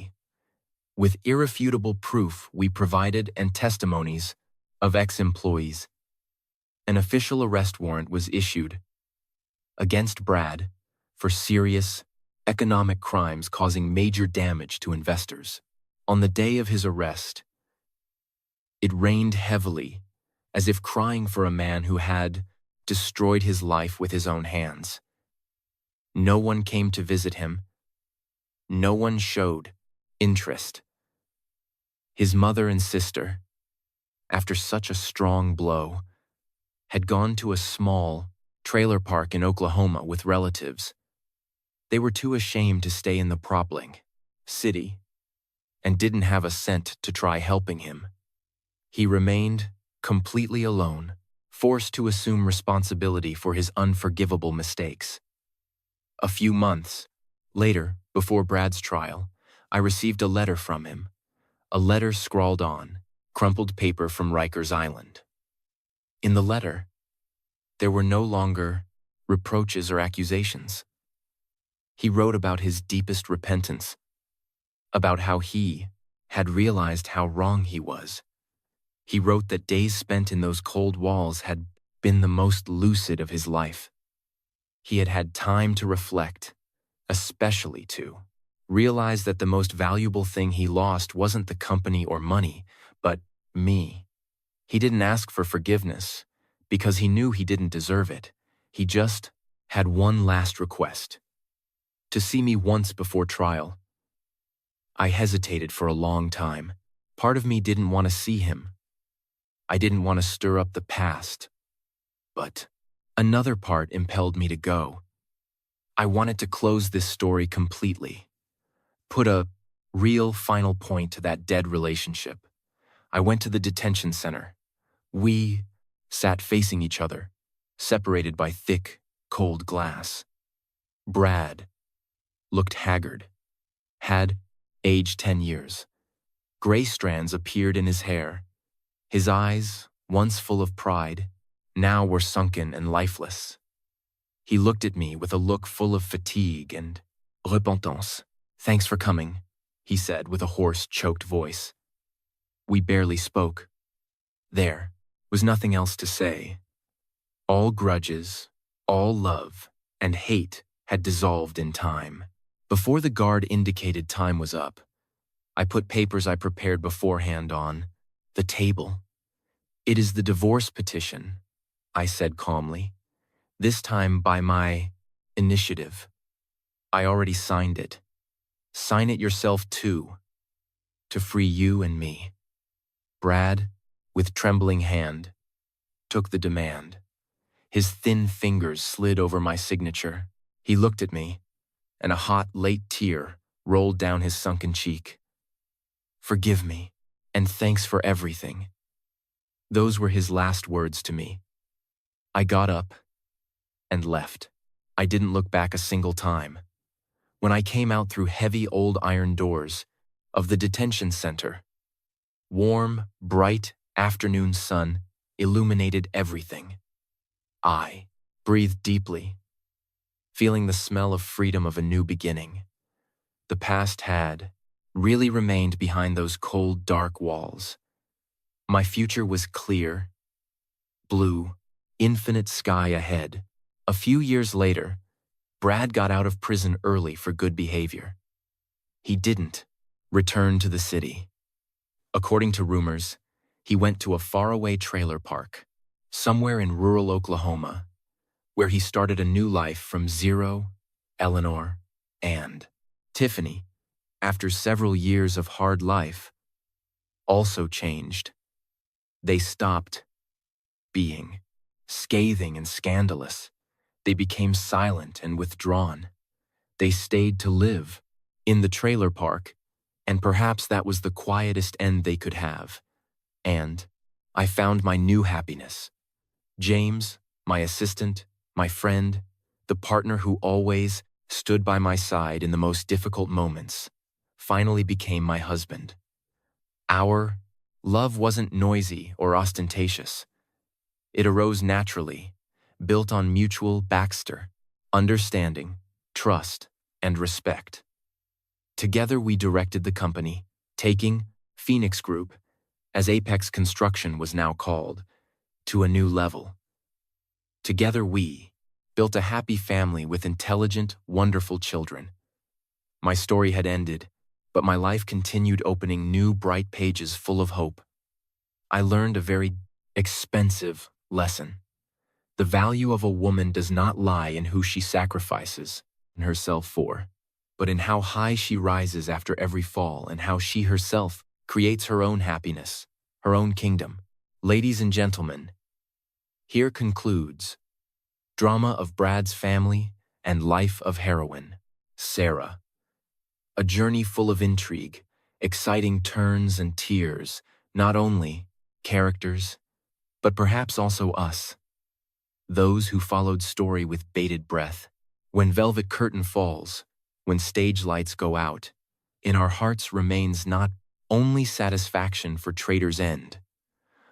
With irrefutable proof we provided and testimonies of ex-employees, an official arrest warrant was issued against Brad for serious economic crimes causing major damage to investors. On the day of his arrest, it rained heavily, as if crying for a man who had destroyed his life with his own hands. No one came to visit him. No one showed interest. His mother and sister, after such a strong blow, had gone to a small trailer park in Oklahoma with relatives. They were too ashamed to stay in the Propling city and didn't have a cent to try helping him. He remained completely alone, forced to assume responsibility for his unforgivable mistakes. A few months later, before Brad's trial, I received a letter from him, a letter scrawled on crumpled paper from Rikers Island. In the letter, There were no longer reproaches or accusations. He wrote about his deepest repentance, about how he had realized how wrong he was. He wrote that days spent in those cold walls had been the most lucid of his life. He had had time to reflect, especially to realize that the most valuable thing he lost wasn't the company or money, but me. He didn't ask for forgiveness because he knew he didn't deserve it. He just had one last request: to see me once before trial. I hesitated for a long time. Part of me didn't want to see him. I didn't want to stir up the past. But another part impelled me to go. I wanted to close this story completely, put a real final point to that dead relationship. I went to the detention center. We sat facing each other, separated by thick, cold glass. Brad looked haggard, had aged 10 years. Gray strands appeared in his hair. His eyes, once full of pride, now were sunken and lifeless. He looked at me with a look full of fatigue and repentance. "Thanks for coming," he said with a hoarse, choked voice. We barely spoke. There was nothing else to say. All grudges, all love, and hate had dissolved in time. Before the guard indicated time was up, I put papers I prepared beforehand on the table. "It is the divorce petition," I said calmly, "this time by my initiative. I already signed it. Sign it yourself too, to free you and me." Brad, with trembling hand, took the demand. His thin fingers slid over my signature. He looked at me, and a hot, late tear rolled down his sunken cheek. "Forgive me, and thanks for everything." Those were his last words to me. I got up and left. I didn't look back a single time. When I came out through heavy old iron doors of the detention center, warm, bright afternoon sun illuminated everything. I breathed deeply, feeling the smell of freedom of a new beginning. The past had really remained behind those cold, dark walls. My future was clear, blue, infinite sky ahead. A few years later, Brad got out of prison early for good behavior. He didn't return to the city. According to rumors, he went to a faraway trailer park, somewhere in rural Oklahoma, where he started a new life from zero. Eleanor and Tiffany, after several years of hard life, also changed. They stopped being scathing and scandalous. They became silent and withdrawn. They stayed to live in the trailer park, and perhaps that was the quietest end they could have. And I found my new happiness. James, my assistant, my friend, the partner who always stood by my side in the most difficult moments, finally became my husband. Our love wasn't noisy or ostentatious. It arose naturally, built on mutual understanding, trust, and respect. Together we directed the company, taking Phoenix Group, as Apex Construction was now called, to a new level. Together we built a happy family with intelligent, wonderful children. My story had ended, but my life continued opening new bright pages full of hope. I learned a very expensive lesson. The value of a woman does not lie in who she sacrifices herself for, but in how high she rises after every fall and how she herself creates her own happiness, her own kingdom. Ladies and gentlemen, here concludes Drama of Brad's Family and Life of Heroine, Sarah. A journey full of intrigue, exciting turns and tears, not only characters, but perhaps also us, those who followed story with bated breath. When velvet curtain falls, when stage lights go out, in our hearts remains not only satisfaction for Trader's End,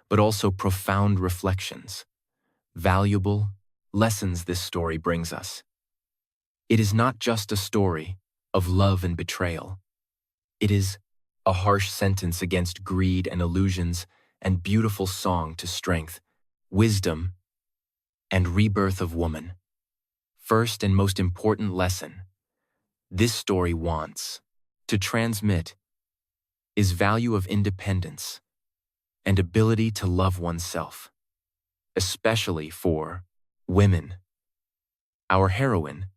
but also profound reflections, valuable lessons this story brings us. It is not just a story of love and betrayal. It is a harsh sentence against greed and illusions and beautiful song to strength, wisdom, and rebirth of woman. First and most important lesson this story wants to transmit is value of independence and ability to love oneself, especially for women. Our heroine,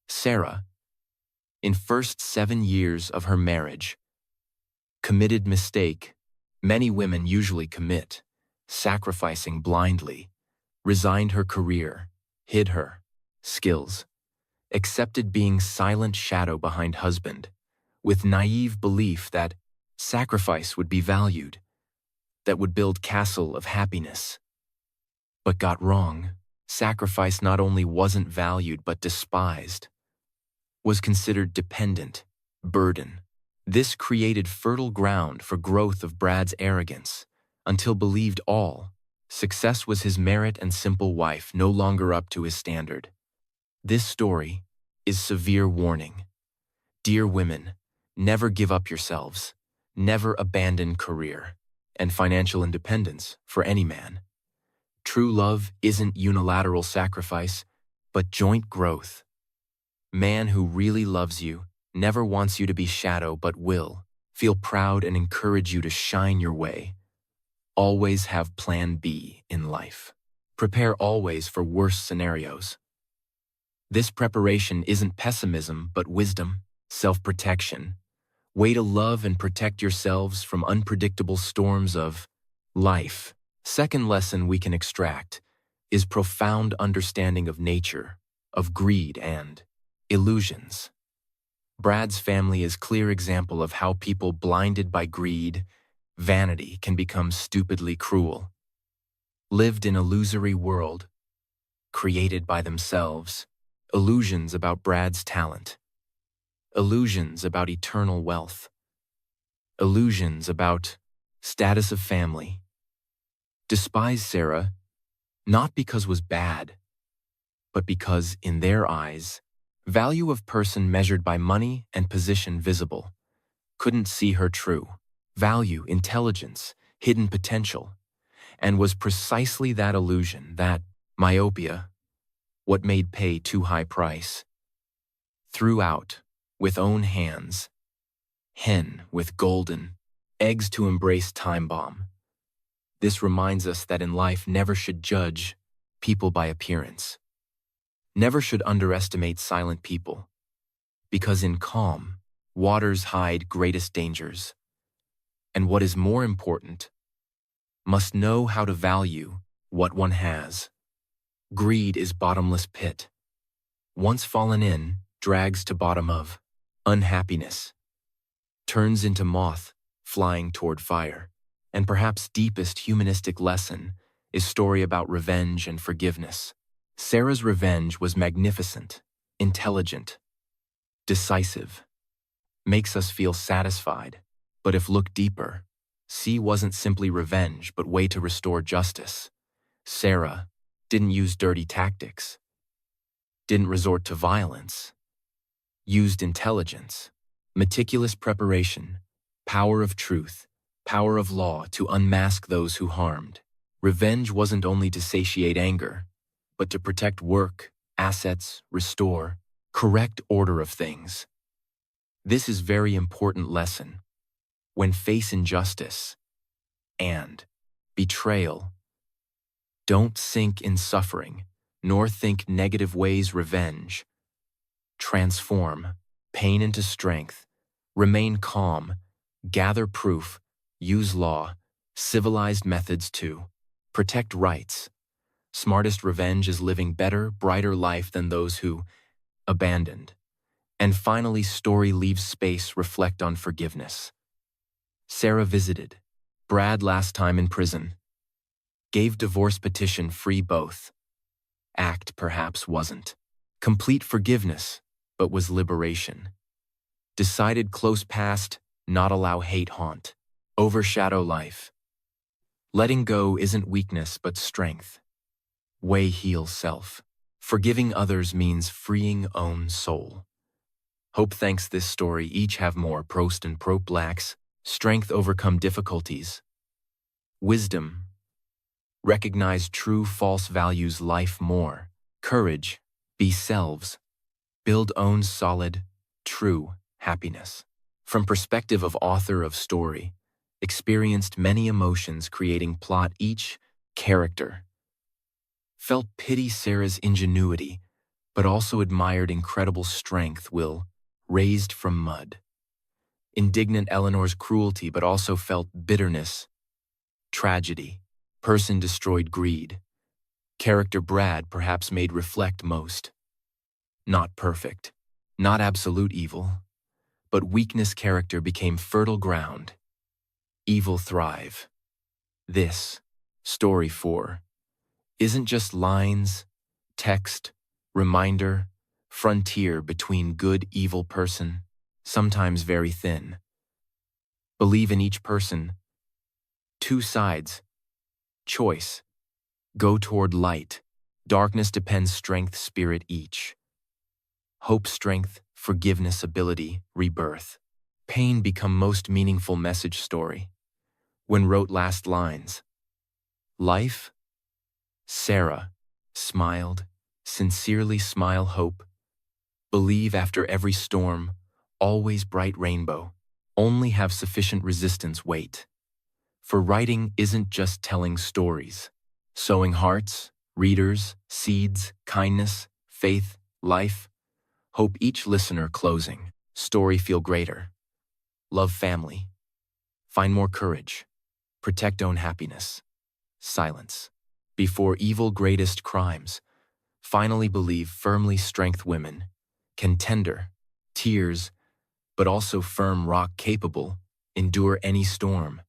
Sarah, in first 7 years of her marriage, committed mistake many women usually commit, sacrificing blindly, resigned her career, hid her skills, accepted being silent shadow behind husband, with naive belief that sacrifice would be valued, that would build castle of happiness. But got wrong. Sacrifice not only wasn't valued but despised, was considered dependent, burden. This created fertile ground for growth of Brad's arrogance, until believed all success was his merit and simple wife no longer up to his standard. This story is severe warning. Dear women, never give up yourselves, never abandon career and financial independence for any man. True love isn't unilateral sacrifice, but joint growth. Man who really loves you never wants you to be shadow but will feel proud and encourage you to shine your way. Always have plan B in life. Prepare always for worse scenarios. This preparation isn't pessimism but wisdom, self-protection. Way to love and protect yourselves from unpredictable storms of life. Second lesson we can extract is profound understanding of nature, of greed and illusions. Brad's family is clear example of how people blinded by greed, vanity can become stupidly cruel. Lived in illusory world, created by themselves, illusions about Brad's talent, illusions about eternal wealth, illusions about status of family. Despised Sarah, not because was bad, but because, in their eyes, value of person measured by money and position visible, couldn't see her true value, intelligence, hidden potential, and was precisely that illusion, that myopia, what made pay too high price. Threw out, with own hands, hen with golden eggs to embrace time bomb. This reminds us that in life never should judge people by appearance. Never should underestimate silent people, because in calm, waters hide greatest dangers. And what is more important, must know how to value what one has. Greed is bottomless pit. Once fallen in, drags to bottom of unhappiness, turns into moth flying toward fire. And perhaps deepest humanistic lesson is story about revenge and forgiveness. Sarah's revenge was magnificent, intelligent, decisive. Makes us feel satisfied, but if look deeper, see wasn't simply revenge but way to restore justice. Sarah didn't use dirty tactics, didn't resort to violence, used intelligence, meticulous preparation, power of truth, power of law to unmask those who harmed. Revenge wasn't only to satiate anger, but to protect work, assets, restore, correct order of things. This is very important lesson. When face injustice and betrayal, don't sink in suffering, nor think negative ways revenge. Transform pain into strength, remain calm, gather proof, use law, civilized methods to protect rights. Smartest revenge is living better, brighter life than those who abandoned. And finally, story leaves space reflect on forgiveness. Sarah visited Brad last time in prison. Gave divorce petition free both. Act perhaps wasn't complete forgiveness, but was liberation. Decided close past, not allow hate haunt, overshadow life. Letting go isn't weakness but strength. Way heals self. Forgiving others means freeing own soul. Hope thanks this story each have more Prost and Prop lacks, strength overcome difficulties. Wisdom. Recognize true false values life more. Courage. Be selves. Build own solid, true happiness. From perspective of author of story, experienced many emotions creating plot each character. Felt pity Sarah's ingenuity, but also admired incredible strength Will, raised from mud. Indignant Eleanor's cruelty, but also felt bitterness. Tragedy. Person destroyed greed. Character Brad perhaps made reflect most. Not perfect, not absolute evil, but weakness character became fertile ground. Evil thrive. This, story 4, isn't just lines, text, reminder, frontier between good-evil person, sometimes very thin. Believe in each person. Two sides. Choice. Go toward light. Darkness depends strength, spirit each. Hope, strength, forgiveness, ability, rebirth. Pain become most meaningful message story. When wrote last lines. Life? Sarah smiled, sincerely smile hope. Believe after every storm, always bright rainbow. Only have sufficient resistance wait. For writing isn't just telling stories. Sowing hearts, readers, seeds, kindness, faith, life. Hope each listener closing. Story feel greater. Love family. Find more courage. Protect own happiness. Silence. Before evil greatest crimes. Finally believe firmly strength women. Can tender. Tears. But also firm rock capable. Endure any storm.